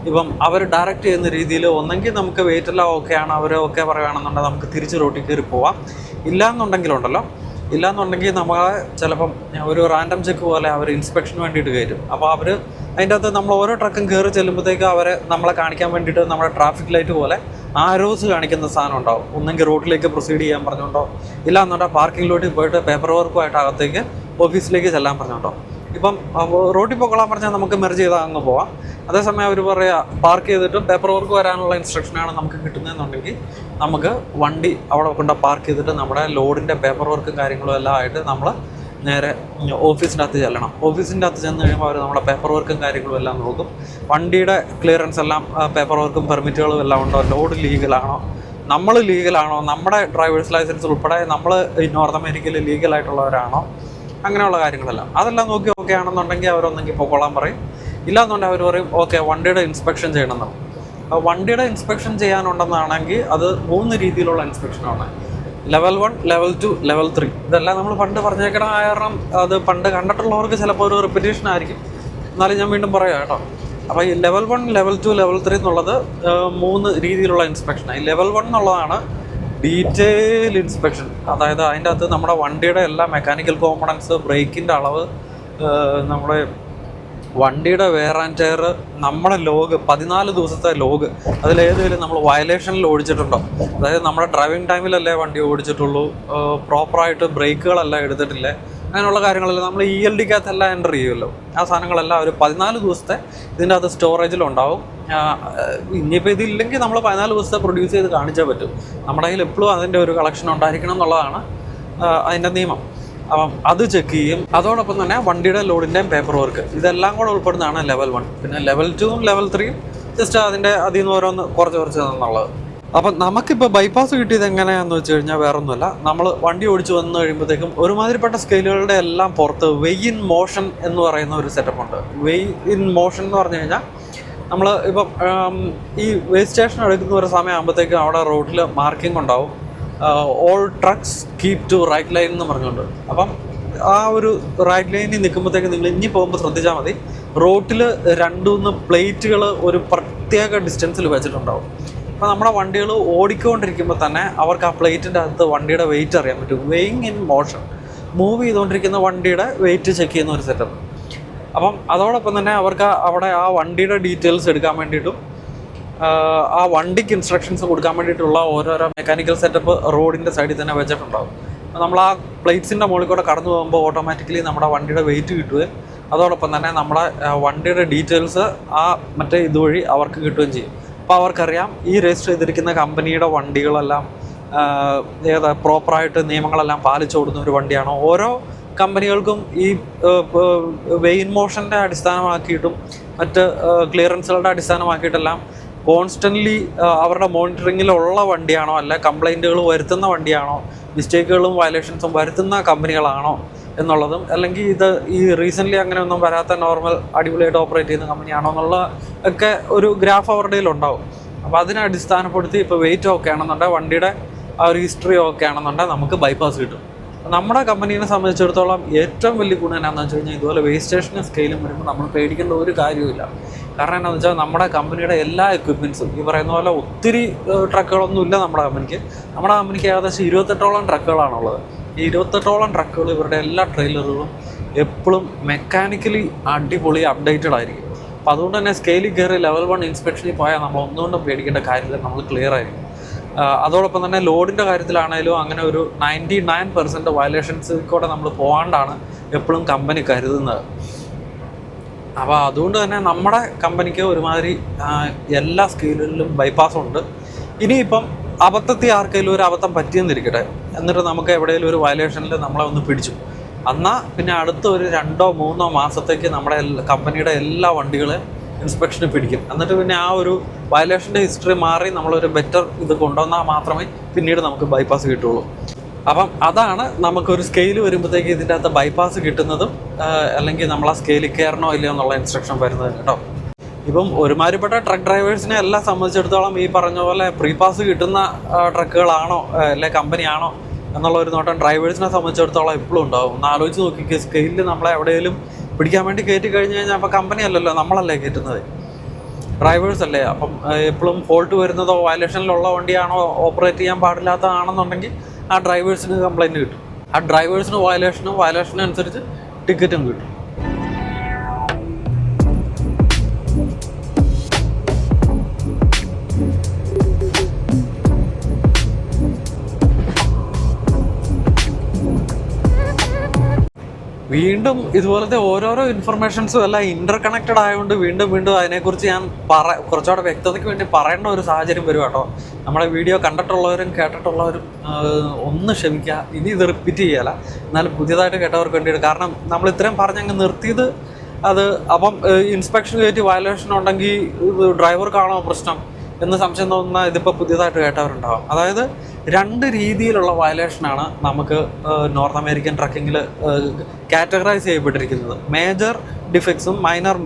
ഇപ്പം അവർ ഡയറക്റ്റ് ചെയ്യുന്ന രീതിയിൽ ഒന്നെങ്കിൽ നമുക്ക് വെയിറ്റ് എല്ലാം ഓക്കെയാണ്, അവർ ഓക്കെ പറയുകയാണെന്നുണ്ടെങ്കിൽ നമുക്ക് തിരിച്ച് റോട്ടിൽ കയറി പോവാം. ഇല്ലാന്നുണ്ടെങ്കിൽ നമ്മളെ ചിലപ്പം ഒരു റാൻഡം ചെക്ക് പോലെ അവർ ഇൻസ്പെക്ഷന് വേണ്ടിയിട്ട് കയറ്റും. അപ്പോൾ അവർ അതിൻ്റെ അകത്ത് നമ്മൾ ഓരോ ട്രക്കും കയറി ചെല്ലുമ്പോഴത്തേക്കും അവരെ നമ്മളെ കാണിക്കാൻ വേണ്ടിയിട്ട് നമ്മുടെ ട്രാഫിക് ലൈറ്റ് പോലെ ആരോസ് കാണിക്കുന്ന സാധനം ഉണ്ടാവും. ഒന്നെങ്കിൽ റോഡിലേക്ക് പ്രൊസീഡ് ചെയ്യാൻ പറഞ്ഞുകൊണ്ടോ, ഇല്ലാന്നുണ്ടെങ്കിൽ പാർക്കിംഗ് ലോട്ടിൽ പോയിട്ട് പേപ്പർ വർക്കുമായിട്ട് അകത്തേക്ക് ഓഫീസിലേക്ക് ചെല്ലാൻ പറഞ്ഞുകൊണ്ടോ. ഇപ്പം റോഡിൽ പോകാൻ പറഞ്ഞാൽ നമുക്ക് മെർജ് ചെയ്താൽ അങ്ങ് പോവാം. അതേസമയം അവർ പറയുക പാർക്ക് ചെയ്തിട്ട് പേപ്പർ വർക്ക് വരാനുള്ള ഇൻസ്ട്രക്ഷനാണ് നമുക്ക് കിട്ടുന്നതെന്നുണ്ടെങ്കിൽ നമുക്ക് വണ്ടി അവിടെ കൊണ്ട് പാർക്ക് ചെയ്തിട്ട് നമ്മുടെ ലോഡിൻ്റെ പേപ്പർ വർക്കും കാര്യങ്ങളും എല്ലാം ആയിട്ട് നമ്മൾ നേരെ ഓഫീസിൻ്റെ അകത്ത് ചെല്ലണം. ഓഫീസിൻ്റെ അകത്ത് ചെന്ന് കഴിയുമ്പോൾ അവർ നമ്മുടെ പേപ്പർ വർക്കും കാര്യങ്ങളും എല്ലാം നോക്കും. വണ്ടിയുടെ ക്ലിയറൻസ് എല്ലാം, പേപ്പർ വർക്കും പെർമിറ്റുകളും എല്ലാം ഉണ്ടോ, ലോഡ് ലീഗലാണോ, നമ്മൾ ലീഗലാണോ, നമ്മുടെ ഡ്രൈവേഴ്സ് ലൈസൻസ് ഉൾപ്പെടെ നമ്മൾ ഈ നോർത്ത് അമേരിക്കയിൽ ലീഗലായിട്ടുള്ളവരാണോ, അങ്ങനെയുള്ള കാര്യങ്ങളെല്ലാം അതെല്ലാം നോക്കി ഓക്കെ ആണെന്നുണ്ടെങ്കിൽ അവരൊന്നെങ്കിൽ പൊക്കോളാൻ പറയും. ഇല്ലാന്നുണ്ടെങ്കിൽ അവർ പറയും ഓക്കെ വണ്ടിയുടെ ഇൻസ്പെക്ഷൻ ചെയ്യണമെന്നാണ്. വണ്ടിയുടെ ഇൻസ്പെക്ഷൻ ചെയ്യാനുണ്ടെന്നാണെങ്കിൽ അത് 3 രീതിയിലുള്ള ഇൻസ്പെക്ഷനാണ്. Level 1, level 2, level 3. ഇതെല്ലാം നമ്മൾ പണ്ട് പറഞ്ഞേക്കണ കാരണം അത് പണ്ട് കണ്ടിട്ടുള്ളവർക്ക് ചിലപ്പോൾ ഒരു റിപ്പീറ്റേഷൻ ആയിരിക്കും, എന്നാലും ഞാൻ വീണ്ടും പറയാം കേട്ടോ. അപ്പോൾ ഈ ലെവൽ 1, ലെവൽ 2, ലെവൽ 3 എന്നുള്ളത് 3 രീതിയിലുള്ള ഇൻസ്പെക്ഷനാണ്. ഈ ലെവൽ 1 എന്നുള്ളതാണ് ഡീറ്റെയിൽ ഇൻസ്പെക്ഷൻ. അതായത് അതിൻ്റെ അകത്ത് നമ്മുടെ വണ്ടിയുടെ എല്ലാ മെക്കാനിക്കൽ കോമ്പണൻസ്, ബ്രേക്കിൻ്റെ അളവ്, നമ്മുടെ വണ്ടിയുടെ വെയർ ആൻഡ് ടയർ, നമ്മുടെ ലോഗ്, 14 ദിവസത്തെ ലോഗ്, അതിലേതെങ്കിലും നമ്മൾ വയലേഷനിൽ ഓടിച്ചിട്ടുണ്ടോ, അതായത് നമ്മുടെ ഡ്രൈവിംഗ് ടൈമിലല്ലേ വണ്ടി ഓടിച്ചിട്ടുള്ളൂ, പ്രോപ്പറായിട്ട് ബ്രേക്കുകളെല്ലാം എടുത്തിട്ടില്ലേ, അങ്ങനെയുള്ള കാര്യങ്ങളെല്ലാം നമ്മൾ ELDക്കകത്തെല്ലാം എൻ്റർ ചെയ്യുമല്ലോ. ആ സാധനങ്ങളെല്ലാം ഒരു 14 ദിവസത്തെ ഇതിൻ്റെ അകത്ത് സ്റ്റോറേജിലുണ്ടാവും. ഇനിയിപ്പോൾ ഇതില്ലെങ്കിൽ നമ്മൾ 14 ദിവസത്തെ പ്രൊഡ്യൂസ് ചെയ്ത് കാണിച്ചാൽ പറ്റും. നമ്മുടെ കയ്യിൽ എപ്പോഴും അതിൻ്റെ ഒരു കളക്ഷൻ ഉണ്ടായിരിക്കണം എന്നുള്ളതാണ് അതിൻ്റെ നിയമം. അപ്പം അത് ചെക്ക് ചെയ്യും. അതോടൊപ്പം തന്നെ വണ്ടിയുടെ ലോഡിൻ്റെയും പേപ്പർ വർക്ക് ഇതെല്ലാം കൂടെ ഉൾപ്പെടുന്നതാണ് ലെവൽ 1. പിന്നെ ലെവൽ 2ഉം ലെവൽ 3ഉം ജസ്റ്റ് അതിൻ്റെ അതിൽ നിന്ന് ഓരോന്ന് കുറച്ച് എന്നുള്ളത്. അപ്പം നമുക്കിപ്പോൾ ബൈപ്പാസ് കിട്ടിയത് എങ്ങനെയാണെന്ന് വെച്ച് കഴിഞ്ഞാൽ വേറെ ഒന്നുമല്ല, നമ്മൾ വണ്ടി ഓടിച്ച് വന്നു കഴിയുമ്പോഴത്തേക്കും ഒരുമാതിരിപ്പെട്ട സ്കെയിലുകളുടെ എല്ലാം പുറത്ത് വെയ് ഇൻ മോഷൻ എന്ന് പറയുന്ന ഒരു സെറ്റപ്പ് ഉണ്ട്. വെയ് ഇൻ മോഷൻ എന്ന് പറഞ്ഞു കഴിഞ്ഞാൽ നമ്മൾ ഇപ്പം ഈ വേസ്റ്റ് സ്റ്റേഷൻ എടുക്കുന്ന ഒരു സമയമാകുമ്പോഴത്തേക്കും അവിടെ റോഡിൽ മാർക്കിംഗ് ഉണ്ടാവും, all trucks keep to right line എന്ന് പറഞ്ഞുകൊണ്ട്. അപ്പം ആ ഒരു റൈറ്റ് ലൈനിൽ നിൽക്കുമ്പോഴത്തേക്ക് നിങ്ങൾ ഇനി പോകുമ്പോൾ ശ്രദ്ധിച്ചാൽ മതി, റോഡിൽ 2-3 പ്ലേറ്റുകൾ ഒരു പ്രത്യേക ഡിസ്റ്റൻസിൽ വെച്ചിട്ടുണ്ടാവും. അപ്പോൾ നമ്മുടെ വണ്ടികൾ ഓടിക്കൊണ്ടിരിക്കുമ്പോൾ തന്നെ അവർക്ക് ആ പ്ലേറ്റിൻ്റെ അകത്ത് വണ്ടിയുടെ വെയിറ്റ് അറിയാൻ പറ്റും. വെയിങ് ഇൻ മോഷൻ, മൂവ് ചെയ്തുകൊണ്ടിരിക്കുന്ന വണ്ടിയുടെ വെയിറ്റ് ചെക്ക് ചെയ്യുന്ന ഒരു സെറ്റപ്പ്. അപ്പം അതോടൊപ്പം തന്നെ അവർക്ക് അവിടെ ആ വണ്ടിയുടെ ഡീറ്റെയിൽസ് എടുക്കാൻ വേണ്ടിയിട്ടും ആ വണ്ടിക്ക് ഇൻസ്ട്രക്ഷൻസ് കൊടുക്കാൻ വേണ്ടിയിട്ടുള്ള ഓരോരോ മെക്കാനിക്കൽ സെറ്റപ്പ് റോഡിൻ്റെ സൈഡിൽ തന്നെ വെച്ചിട്ടുണ്ടാകും. നമ്മൾ ആ പ്ലേറ്റ്സിൻ്റെ മുകളിൽ കൂടെ കടന്നു പോകുമ്പോൾ ഓട്ടോമാറ്റിക്കലി നമ്മുടെ വണ്ടിയുടെ വെയിറ്റ് കിട്ടുകയും അതോടൊപ്പം തന്നെ നമ്മുടെ വണ്ടിയുടെ ഡീറ്റെയിൽസ് ആ മറ്റേ ഇതുവഴി അവർക്ക് കിട്ടുകയും ചെയ്യും. അപ്പോൾ അവർക്കറിയാം ഈ രജിസ്റ്റർ ചെയ്തിരിക്കുന്ന കമ്പനിയുടെ വണ്ടികളെല്ലാം പ്രോപ്പറായിട്ട് നിയമങ്ങളെല്ലാം പാലിച്ചോടുന്ന ഒരു വണ്ടിയാണോ. ഓരോ കമ്പനികൾക്കും ഈ വെയിൻ മോഷൻ്റെ അടിസ്ഥാനമാക്കിയിട്ടും മറ്റ് ക്ലിയറൻസുകളുടെ അടിസ്ഥാനമാക്കിയിട്ടെല്ലാം കോൺസ്റ്റൻ്റ്ലി അവരുടെ മോണിറ്ററിങ്ങിലുള്ള വണ്ടിയാണോ അല്ല കംപ്ലൈൻറ്റുകൾ വരുത്തുന്ന വണ്ടിയാണോ, മിസ്റ്റേക്കുകളും വയലേഷൻസും വരുത്തുന്ന കമ്പനികളാണോ എന്നുള്ളതും, അല്ലെങ്കിൽ ഇത് ഈ റീസെൻ്റ്ലി അങ്ങനെ ഒന്നും വരാത്ത നോർമൽ അടിപൊളിയായിട്ട് ഓപ്പറേറ്റ് ചെയ്യുന്ന കമ്പനിയാണോ എന്നുള്ള ഒക്കെ ഒരു ഗ്രാഫ് അവരുടെ കയ്യിലുണ്ടാവും. അപ്പോൾ അതിനെ അടിസ്ഥാനപ്പെടുത്തി ഇപ്പോൾ വെയിറ്റ് ഓക്കെ ആണെന്നുണ്ടെങ്കിൽ വണ്ടിയുടെ ആ ഒരു ഹിസ്റ്ററി ഓക്കെ ആണെന്നുണ്ടെങ്കിൽ നമുക്ക് ബൈപ്പാസ് കിട്ടും. നമ്മുടെ കമ്പനീനെ സംബന്ധിച്ചിടത്തോളം ഏറ്റവും വലിയ ഗുണം എന്നാന്ന് വെച്ച് കഴിഞ്ഞാൽ ഇതുപോലെ വേസ്റ്റ് സ്റ്റേഷനും സ്കെയിലും വരുമ്പോൾ നമ്മൾ പേടിക്കേണ്ട ഒരു കാര്യമില്ല. കാരണം എന്താണെന്ന് വെച്ചാൽ നമ്മുടെ കമ്പനിയുടെ എല്ലാ എക്വിപ്മെൻറ്റ്സും ഈ പറയുന്ന പോലെ ഒത്തിരി ട്രക്കുകളൊന്നും ഇല്ല നമ്മുടെ കമ്പനിക്ക്. നമ്മുടെ കമ്പനിക്ക് ഏകദേശം 28ഓളം ട്രക്കുകളാണുള്ളത്. ഈ 28ഓളം ട്രക്കുകൾ ഇവരുടെ എല്ലാ ട്രെയിലറുകളും എപ്പോഴും മെക്കാനിക്കലി അടിപൊളി അപ്ഡേറ്റഡ് ആയിരിക്കും. അപ്പോൾ അതുകൊണ്ട് തന്നെ സ്കെയിലിൽ കയറി ലെവൽ 1 ഇൻസ്പെക്ഷനിൽ പോയാൽ നമ്മൾ ഒന്നുകൊണ്ടും പേടിക്കേണ്ട കാര്യമില്ല, നമ്മൾ ക്ലിയർ ആയിരിക്കും. അതോടൊപ്പം തന്നെ ലോഡിൻ്റെ കാര്യത്തിലാണെങ്കിലും അങ്ങനെ ഒരു 99% വയലേഷൻസ് കൂടെ നമ്മൾ പോകാണ്ടാണ് എപ്പോഴും കമ്പനി കരുതുന്നത്. അപ്പോൾ അതുകൊണ്ട് തന്നെ നമ്മുടെ കമ്പനിക്ക് ഒരുമാതിരി എല്ലാ സ്കെയിലുകളിലും ബൈപ്പാസ് ഉണ്ട്. ഇനിയിപ്പം അബദ്ധത്തിൽ ആർക്കെങ്കിലും ഒരു അബദ്ധം പറ്റിയെന്നിരിക്കട്ടെ, എന്നിട്ട് നമുക്ക് എവിടെയെങ്കിലും ഒരു വയലേഷനിൽ നമ്മളെ ഒന്ന് പിടിച്ചു, എന്നാൽ പിന്നെ അടുത്ത ഒരു 2-3 മാസത്തേക്ക് നമ്മുടെ കമ്പനിയുടെ എല്ലാ വണ്ടികളെ ഇൻസ്പെക്ഷന് പിടിക്കും. എന്നിട്ട് പിന്നെ ആ ഒരു വയലേഷൻ്റെ ഹിസ്റ്ററി മാറി നമ്മളൊരു ബെറ്റർ ഇത് കൊണ്ടുവന്നാൽ മാത്രമേ പിന്നീട് നമുക്ക് ബൈപ്പാസ് കിട്ടുള്ളൂ. അപ്പം അതാണ് നമുക്കൊരു സ്കെയിൽ വരുമ്പോഴത്തേക്ക് ഇതിൻ്റെ അകത്ത് ബൈപ്പാസ് കിട്ടുന്നതും അല്ലെങ്കിൽ നമ്മൾ ആ സ്കെയിലിൽ കയറണോ ഇല്ലയോ എന്നുള്ള ഇൻസ്ട്രക്ഷൻ വരുന്നത് കേട്ടോ. ഇപ്പം ഒരുമാതിരിപ്പെട്ട ട്രക്ക് ഡ്രൈവേഴ്സിനെ എല്ലാം സംബന്ധിച്ചിടത്തോളം ഈ പറഞ്ഞ പോലെ പ്രീ പാസ് കിട്ടുന്ന ട്രക്കുകളാണോ അല്ലെ കമ്പനിയാണോ എന്നുള്ള ഒരു നോട്ടം ഡ്രൈവേഴ്സിനെ സംബന്ധിച്ചിടത്തോളം എപ്പോഴും ഉണ്ടാവും. ഒന്ന് ആലോചിച്ച് നോക്കിക്കുക, സ്കെയിലിൽ നമ്മളെ എവിടെയെങ്കിലും പിടിക്കാൻ വേണ്ടി കയറ്റി കഴിഞ്ഞ് കഴിഞ്ഞാൽ അപ്പോൾ കമ്പനി അല്ലല്ലോ, നമ്മളല്ലേ കയറ്റുന്നത്, ഡ്രൈവേഴ്സ് അല്ലേ. അപ്പം എപ്പോഴും ഫോൾട്ട് വരുന്നതോ വയലേഷനിലുള്ള വണ്ടിയാണോ ഓപ്പറേറ്റ് ചെയ്യാൻ പാടില്ലാത്തതാണെന്നുണ്ടെങ്കിൽ ആ ഡ്രൈവേഴ്സിന് കംപ്ലൈൻറ്റ് കിട്ടും. ആ ഡ്രൈവേഴ്സിന് വയലേഷനനുസരിച്ച് ടിക്കറ്റും കിട്ടും. വീണ്ടും ഇതുപോലത്തെ ഓരോരോ ഇൻഫർമേഷൻസും എല്ലാം ഇൻ്റർ കണക്റ്റഡ് ആയതുകൊണ്ട് വീണ്ടും അതിനെക്കുറിച്ച് ഞാൻ കുറച്ചുകൂടെ വ്യക്തതയ്ക്ക് വേണ്ടി പറയേണ്ട ഒരു സാഹചര്യം വരും കേട്ടോ. നമ്മുടെ വീഡിയോ കണ്ടിട്ടുള്ളവരും കേട്ടിട്ടുള്ളവരും ഒന്ന് ക്ഷമിക്കുക, ഇനി ഇത് റിപ്പീറ്റ് ചെയ്യാല, എന്നാലും പുതിയതായിട്ട് കേട്ടവർക്ക് വേണ്ടിയിട്ട്. കാരണം നമ്മൾ ഇത്രയും പറഞ്ഞങ്ങ് നിർത്തിയത് അത് അപ്പം ഇൻസ്പെക്ഷൻ കയറ്റി വയലേഷൻ ഉണ്ടെങ്കിൽ ഡ്രൈവർക്കാണോ പ്രശ്നം എന്ന് സംശയം തോന്നുന്ന ഇതിപ്പോൾ പുതിയതായിട്ട് കേട്ടവരുണ്ടാകും. അതായത് 2 രീതിയിലുള്ള വയലേഷനാണ് നമുക്ക് നോർത്ത് അമേരിക്കൻ ട്രക്കിങ്ങിൽ കാറ്റഗറൈസ് ചെയ്യപ്പെട്ടിരിക്കുന്നത്. മേജർ ഡിഫക്ട്സും മൈനർ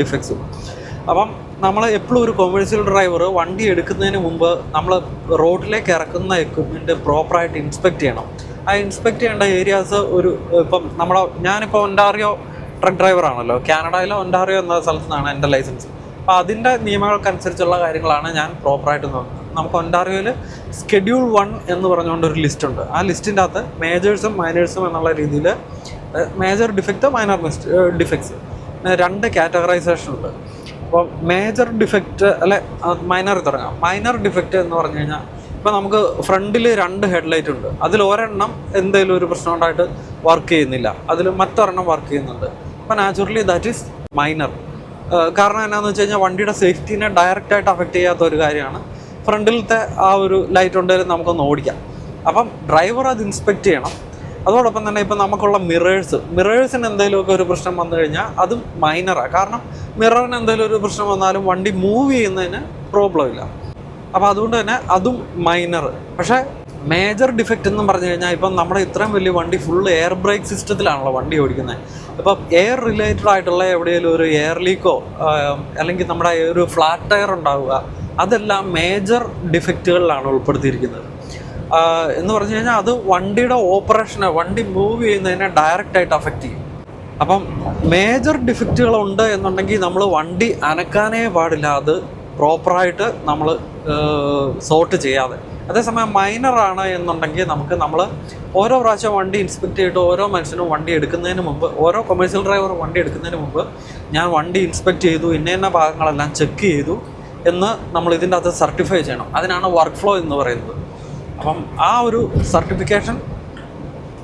ഡിഫക്ട്സും. അപ്പം നമ്മൾ എപ്പോഴും ഒരു കൊമേഴ്സ്യൽ ഡ്രൈവർ വണ്ടി എടുക്കുന്നതിന് മുമ്പ് നമ്മൾ റോഡിലേക്ക് ഇറക്കുന്ന എക്വിപ്മെൻറ്റ് പ്രോപ്പറായിട്ട് ഇൻസ്പെക്ട് ചെയ്യണം. ആ ഇൻസ്പെക്ട് ചെയ്യേണ്ട ഏരിയാസ് ഞാനിപ്പോൾ ഒൻറ്റാറിയോ ട്രക്ക് ഡ്രൈവറാണല്ലോ, കാനഡയിലെ ഒൻറ്റാറിയോ എന്ന സ്ഥലത്തു നിന്നാണ് എൻ്റെ ലൈസൻസ്. അപ്പോൾ അതിൻ്റെ നിയമങ്ങൾക്കനുസരിച്ചുള്ള കാര്യങ്ങളാണ് ഞാൻ പ്രോപ്പറായിട്ട് നോക്കുന്നത്. നമുക്ക് ഒൻറ്റാറിയോയിൽ ഷെഡ്യൂൾ 1 എന്ന് പറഞ്ഞുകൊണ്ട് ഒരു ലിസ്റ്റ് ഉണ്ട്. ആ ലിസ്റ്റിൻ്റെ അകത്ത് മേജേഴ്സും മൈനേഴ്സും എന്നുള്ള രീതിയിൽ major defect, minor defects 2 categorisation ഉണ്ട്. അപ്പോൾ മേജർ ഡിഫക്റ്റ് അല്ലെ മൈനർ തുടങ്ങാം. മൈനർ ഡിഫക്റ്റ് എന്ന് പറഞ്ഞു കഴിഞ്ഞാൽ ഇപ്പോൾ നമുക്ക് ഫ്രണ്ടിൽ 2 ഹെഡ്ലൈറ്റ് ഉണ്ട്, അതിൽ ഒരെണ്ണം എന്തെങ്കിലും ഒരു പ്രശ്നം ഉണ്ടായിട്ട് വർക്ക് ചെയ്യുന്നില്ല, അതിൽ മറ്റൊരെണ്ണം വർക്ക് ചെയ്യുന്നുണ്ട്. അപ്പോൾ നാച്ചുറലി ദാറ്റ് ഈസ് മൈനർ. കാരണം എന്നാന്ന് വെച്ച് കഴിഞ്ഞാൽ വണ്ടിയുടെ സേഫ്റ്റീനെ ഡയറക്റ്റായിട്ട് അഫക്റ്റ് ചെയ്യാത്ത ഒരു കാര്യമാണ്. ഫ്രണ്ടിലത്തെ ആ ഒരു ലൈറ്റ് ഉണ്ടെങ്കിലും നമുക്കൊന്ന് ഓടിക്കാം. അപ്പം ഡ്രൈവർ അത് ഇൻസ്പെക്ട് ചെയ്യണം. അതോടൊപ്പം തന്നെ ഇപ്പം നമുക്കുള്ള മിറേഴ്സിന് എന്തെങ്കിലുമൊക്കെ ഒരു പ്രശ്നം വന്നു കഴിഞ്ഞാൽ അതും മൈനറാണ്. കാരണം മിററിന് എന്തെങ്കിലും ഒരു പ്രശ്നം വന്നാലും വണ്ടി മൂവ് ചെയ്യുന്നതിന് പ്രോബ്ലം ഇല്ല. അപ്പോൾ അതുകൊണ്ട് തന്നെ അതും മൈനർ. പക്ഷേ മേജർ ഡിഫക്റ്റ് എന്ന് പറഞ്ഞു കഴിഞ്ഞാൽ ഇപ്പം നമ്മുടെ ഇത്രയും വലിയ വണ്ടി ഫുള്ള് എയർ ബ്രേക്ക് സിസ്റ്റത്തിലാണല്ലോ വണ്ടി ഓടിക്കുന്നത്. ഇപ്പം എയർ റിലേറ്റഡ് ആയിട്ടുള്ള എവിടെയെങ്കിലും ഒരു എയർ ലീക്കോ അല്ലെങ്കിൽ നമ്മുടെ ഒരു ഫ്ലാറ്റ് ടയർ ഉണ്ടാവുക, അതെല്ലാം മേജർ ഡിഫക്റ്റുകളിലാണ് ഉൾപ്പെടുത്തിയിരിക്കുന്നത്. എന്ന് പറഞ്ഞു കഴിഞ്ഞാൽ അത് വണ്ടിയുടെ ഓപ്പറേഷനെ, വണ്ടി മൂവ് ചെയ്യുന്നതിനെ ഡയറക്റ്റായിട്ട് അഫക്റ്റ് ചെയ്യും. അപ്പം മേജർ ഡിഫക്റ്റുകളുണ്ട് എന്നുണ്ടെങ്കിൽ നമ്മൾ വണ്ടി അനക്കാനേ പാടില്ല, അത് പ്രോപ്പറായിട്ട് നമ്മൾ സോർട്ട് ചെയ്യാതെ. അതേസമയം മൈനറാണ് എന്നുണ്ടെങ്കിൽ നമ്മൾ ഓരോ പ്രാവശ്യം വണ്ടി ഇൻസ്പെക്ട് ചെയ്തിട്ട് ഓരോ മനുഷ്യനും വണ്ടി എടുക്കുന്നതിന് മുമ്പ്, ഓരോ കൊമേഴ്സ്യൽ ഡ്രൈവർ വണ്ടി എടുക്കുന്നതിന് മുമ്പ് ഞാൻ വണ്ടി ഇൻസ്പെക്ട് ചെയ്തു, ഇന്ന ഭാഗങ്ങളെല്ലാം ചെക്ക് ചെയ്തു, എന്ന് നമ്മൾ ഇതിൻ്റെ അകത്ത് സർട്ടിഫൈ ചെയ്യണം. അതിനാണ് വർക്ക് ഫ്ലോ എന്ന് പറയുന്നത്. അപ്പം ആ ഒരു സർട്ടിഫിക്കേഷൻ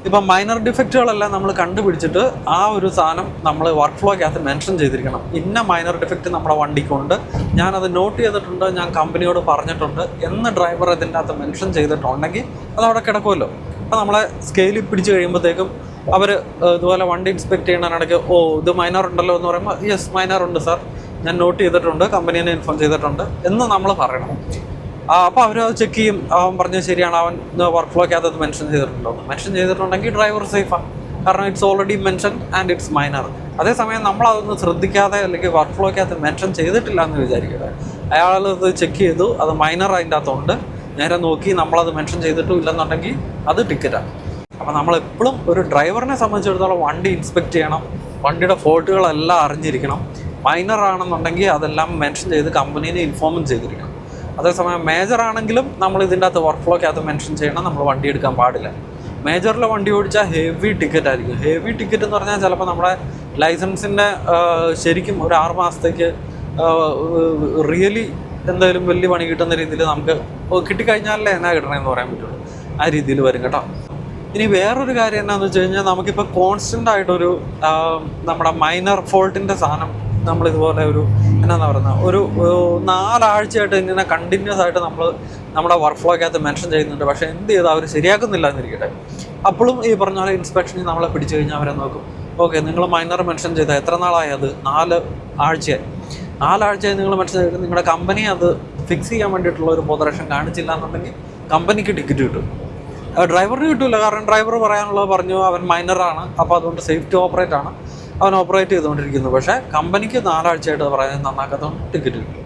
ഇപ്പം മൈനർ ഡിഫക്റ്റുകളെല്ലാം നമ്മൾ കണ്ടുപിടിച്ചിട്ട് ആ ഒരു സാധനം നമ്മൾ വർക്ക് ഫ്ലോയ്ക്കകത്ത് മെൻഷൻ ചെയ്തിരിക്കണം. ഇന്ന മൈനർ ഡിഫക്റ്റ് നമ്മുടെ വണ്ടിക്കുണ്ട്, ഞാനത് നോട്ട് ചെയ്തിട്ടുണ്ട്, ഞാൻ കമ്പനിയോട് പറഞ്ഞിട്ടുണ്ട് എന്ന് ഡ്രൈവർ ഇതിൻ്റെ അകത്ത് മെൻഷൻ ചെയ്തിട്ടുണ്ടെങ്കിൽ അതവിടെ കിടക്കുമല്ലോ. അപ്പോൾ നമ്മളെ സ്കെയിലിൽ പിടിച്ച് കഴിയുമ്പോഴത്തേക്കും അവർ ഇതുപോലെ വണ്ടി ഇൻസ്പെക്ട് ചെയ്യുന്നതിനിടയ്ക്ക് ഇത് മൈനർ ഉണ്ടല്ലോ എന്ന് പറയുമ്പോൾ യെസ് മൈനർ ഉണ്ട് സാർ, ഞാൻ നോട്ട് ചെയ്തിട്ടുണ്ട്, കമ്പനീനെ ഇൻഫോം ചെയ്തിട്ടുണ്ട് എന്ന് നമ്മൾ പറയണം. അപ്പോൾ അവരത് ചെക്ക് ചെയ്യും. അവൻ പറഞ്ഞത് ശരിയാണ്, അവൻ വർക്ക് ഫ്ലോയ്ക്കകത്ത് അത് മെൻഷൻ ചെയ്തിട്ടുണ്ടോ. മെൻഷൻ ചെയ്തിട്ടുണ്ടെങ്കിൽ ഡ്രൈവർ സേഫാണ്, കാരണം it's already mention and it's minor. അതേസമയം നമ്മളതൊന്ന് ശ്രദ്ധിക്കാതെ അല്ലെങ്കിൽ വർക്ക് ഫ്ലോയ്ക്കകത്ത് മെൻഷൻ ചെയ്തിട്ടില്ല എന്ന് വിചാരിക്കട്ടെ, അയാളത് ചെക്ക് ചെയ്തു, അത് മൈനർ അതിൻ്റെ അകത്തുണ്ട്, നേരെ നോക്കി നമ്മളത് മെൻഷൻ ചെയ്തിട്ടും ഇല്ലെന്നുണ്ടെങ്കിൽ അത് ടിക്കറ്റാണ്. അപ്പോൾ നമ്മളെപ്പോഴും ഒരു ഡ്രൈവറിനെ സംബന്ധിച്ചിടത്തോളം വണ്ടി ഇൻസ്പെക്ട് ചെയ്യണം, വണ്ടിയുടെ ഫോൾട്ടുകളെല്ലാം അറിഞ്ഞിരിക്കണം. മൈനർ ആണെന്നുണ്ടെങ്കിൽ അതെല്ലാം മെൻഷൻ ചെയ്ത് കമ്പനീനെ ഇൻഫോമും ചെയ്തിരിക്കണം. അതേസമയം മേജർ ആണെങ്കിലും നമ്മൾ ഇതിൻ്റെ അകത്ത് വർക്ക് ഫ്ലോയ്ക്കകത്ത് മെൻഷൻ ചെയ്യണം, നമ്മൾ വണ്ടി എടുക്കാൻ പാടില്ല. മേജറിൽ വണ്ടി ഓടിച്ചാൽ ഹെവി ടിക്കറ്റ് ആയിരിക്കും. ഹെവി ടിക്കറ്റ് എന്ന് പറഞ്ഞാൽ ചിലപ്പോൾ നമ്മുടെ ലൈസൻസിൻ്റെ ശരിക്കും ഒരു 6 മാസത്തേക്ക് റിയലി എന്തായാലും വലിയ പണി കിട്ടുന്ന രീതിയിൽ നമുക്ക് കിട്ടിക്കഴിഞ്ഞാലേ എന്നാ കിട്ടണമെന്ന് പറയാൻ പറ്റുള്ളൂ. ആ രീതിയിൽ വരും കേട്ടോ. ഇനി വേറൊരു കാര്യം എന്നാന്ന് വെച്ച് കഴിഞ്ഞാൽ നമുക്കിപ്പോൾ കോൺസ്റ്റൻ്റ് ആയിട്ടൊരു നമ്മുടെ മൈനർ ഫോൾട്ടിൻ്റെ സാധനം നമ്മളിതുപോലെ ഒരു എന്നാന്ന് പറയുന്നത് ഒരു 4 ആഴ്ചയായിട്ട് ഇങ്ങനെ കണ്ടിന്യൂസ് ആയിട്ട് നമ്മൾ നമ്മുടെ വർക്ക് ഫ്ലോയ്ക്കകത്ത് മെൻഷൻ ചെയ്യുന്നുണ്ട്. പക്ഷേ എന്ത് ചെയ്താൽ അവർ ശരിയാക്കുന്നില്ല എന്നിരിക്കട്ടെ, അപ്പോഴും ഈ പറഞ്ഞ പോലെ ഇൻസ്പെക്ഷനിൽ നമ്മളെ പിടിച്ചു കഴിഞ്ഞാൽ അവരെ നോക്കും. ഓക്കെ, നിങ്ങൾ മൈനർ മെൻഷൻ ചെയ്താൽ എത്ര നാളായി? അത് 4 ആഴ്ചയായി. 4 ആഴ്ചയായി നിങ്ങൾ മെൻഷൻ ചെയ്തിട്ട് നിങ്ങളുടെ കമ്പനി അത് ഫിക്സ് ചെയ്യാൻ വേണ്ടിയിട്ടുള്ള ഒരു ബോധറേഷൻ കാണിച്ചില്ല എന്നുണ്ടെങ്കിൽ കമ്പനിക്ക് ടിക്കറ്റ് കിട്ടും, ഡ്രൈവറിന് കിട്ടില്ല. കാരണം ഡ്രൈവർ പറയാനുള്ളത് പറഞ്ഞു, അവൻ മൈനറാണ്, അപ്പോൾ അതുകൊണ്ട് സേഫ്റ്റി ഓപ്പറേറ്റ് ആണ്, അവൻ ഓപ്പറേറ്റ് ചെയ്തുകൊണ്ടിരിക്കുന്നു. പക്ഷേ കമ്പനിക്ക് 4 ആഴ്ചയായിട്ട് പറയാൻ നന്നാക്കാത്തതുകൊണ്ട് ടിക്കറ്റ് കിട്ടും.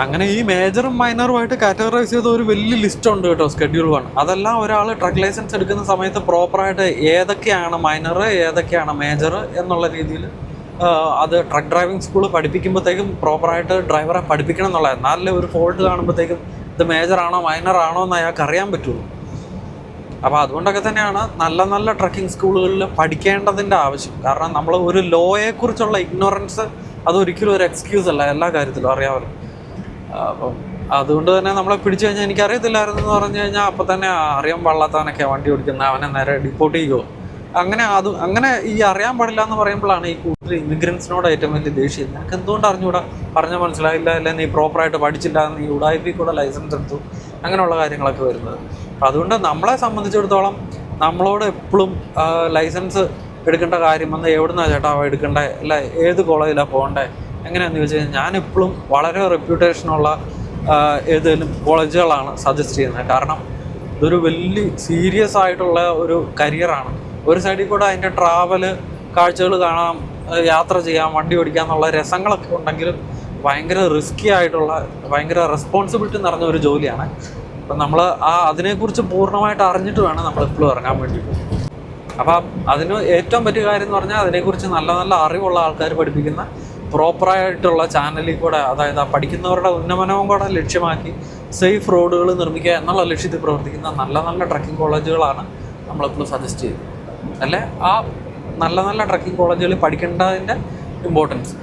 അങ്ങനെ ഈ മേജറും മൈനറുമായിട്ട് കാറ്റഗറൈസ് ചെയ്ത ഒരു വലിയ ലിസ്റ്റ് ഉണ്ട് കേട്ടോ, Schedule 1. അതെല്ലാം ഒരാൾ ട്രക്ക് ലൈസൻസ് എടുക്കുന്ന സമയത്ത് പ്രോപ്പറായിട്ട് ഏതൊക്കെയാണ് മൈനർ ഏതൊക്കെയാണ് മേജർ എന്നുള്ള രീതിയിൽ അത് ട്രക്ക് ഡ്രൈവിംഗ് സ്കൂൾ പഠിപ്പിക്കുമ്പോഴത്തേക്കും പ്രോപ്പറായിട്ട് ഡ്രൈവറെ പഠിപ്പിക്കണം എന്നുള്ളത്. എന്നാലേ ഒരു ഫോൾട്ട് കാണുമ്പോഴത്തേക്കും ഇത് മേജറാണോ മൈനറാണോ എന്ന് അയാൾക്ക് അറിയാൻ പറ്റുള്ളൂ. അപ്പോൾ അതുകൊണ്ടൊക്കെ തന്നെയാണ് നല്ല നല്ല ട്രക്കിംഗ് സ്കൂളുകളിൽ പഠിക്കേണ്ടതിൻ്റെ ആവശ്യം. കാരണം നമ്മൾ ഒരു ലോയെക്കുറിച്ചുള്ള ഇഗ്നോറൻസ് അതൊരിക്കലും ഒരു എക്സ്ക്യൂസ് അല്ല, എല്ലാ കാര്യത്തിലും അറിയാമല്ലോ. അപ്പം അതുകൊണ്ട് തന്നെ നമ്മളെ പിടിച്ചു കഴിഞ്ഞാൽ എനിക്കറിയത്തില്ലായിരുന്നു എന്ന് പറഞ്ഞു കഴിഞ്ഞാൽ അപ്പോൾ തന്നെ അറിയാൻ പാടില്ലാത്തവനൊക്കെ വണ്ടി ഓടിക്കുന്ന അവനെ നേരെ ഡിപ്പോർട്ട് ചെയ്യുമോ. അങ്ങനെ ഈ അറിയാൻ പാടില്ല എന്ന് പറയുമ്പോഴാണ് ഈ കൂടുതൽ ഇമിഗ്രൻസിനോട് ഏറ്റവും വലിയ ദേഷ്യം. നിനക്ക് എന്തുകൊണ്ട് അറിഞ്ഞുകൂടാ, പറഞ്ഞാൽ മനസ്സിലായില്ല, അല്ലെ നീ പ്രോപ്പറായിട്ട് പഠിച്ചില്ല, നീ ഉടായ്പി കൂടെ ലൈസൻസ് എടുത്തു, അങ്ങനെയുള്ള കാര്യങ്ങളൊക്കെ വരുന്നത്. അപ്പം അതുകൊണ്ട് നമ്മളെ സംബന്ധിച്ചിടത്തോളം നമ്മളോട് എപ്പോഴും ലൈസൻസ് എടുക്കേണ്ട കാര്യം വന്ന് എവിടുന്നാണ് ചേട്ടാ എടുക്കേണ്ടത്, അല്ല ഏത് കോളേജിലാണ് പോകേണ്ടത്, എങ്ങനെയാണെന്ന് ചോദിച്ചു കഴിഞ്ഞാൽ ഞാനെപ്പോഴും വളരെ റെപ്യൂട്ടേഷനുള്ള ഏതെങ്കിലും കോളേജുകളാണ് സജസ്റ്റ് ചെയ്യുന്നത്. കാരണം ഇതൊരു വലിയ സീരിയസ് ആയിട്ടുള്ള ഒരു കരിയറാണ്. ഒരു സൈഡിൽ കൂടെ അതിൻ്റെ ട്രാവല്, കാഴ്ചകൾ കാണാം, യാത്ര ചെയ്യാം, വണ്ടി ഓടിക്കാം എന്നുള്ള രസങ്ങളൊക്കെ ഉണ്ടെങ്കിലും ഭയങ്കര റിസ്കി ആയിട്ടുള്ള ഭയങ്കര റെസ്പോൺസിബിലിറ്റി നിറഞ്ഞ ഒരു ജോലിയാണ്. അപ്പം നമ്മൾ അതിനെക്കുറിച്ച് പൂർണ്ണമായിട്ട് അറിഞ്ഞിട്ട് വേണം നമ്മളെപ്പോഴും ഇറങ്ങാൻ വേണ്ടിയിട്ട്. അപ്പം അതിന് ഏറ്റവും പറ്റിയ കാര്യം എന്ന് പറഞ്ഞാൽ അതിനെക്കുറിച്ച് നല്ല നല്ല അറിവുള്ള ആൾക്കാർ പഠിപ്പിക്കുന്ന പ്രോപ്പറായിട്ടുള്ള ചാനലിൽ കൂടെ, അതായത് ആ പഠിക്കുന്നവരുടെ ഉന്നമനവും കൂടെ ലക്ഷ്യമാക്കി സേഫ് റോഡുകൾ നിർമ്മിക്കുക എന്നുള്ള ലക്ഷ്യത്തിൽ പ്രവർത്തിക്കുന്ന നല്ല നല്ല ട്രക്കിംഗ് കോളേജുകളാണ് നമ്മളെപ്പോഴും സജസ്റ്റ് ചെയ്യുന്നത്. അല്ലെ ആ നല്ല നല്ല ട്രക്കിംഗ് കോളേജുകളിൽ പഠിക്കേണ്ടതിൻ്റെ ഇമ്പോർട്ടൻസ്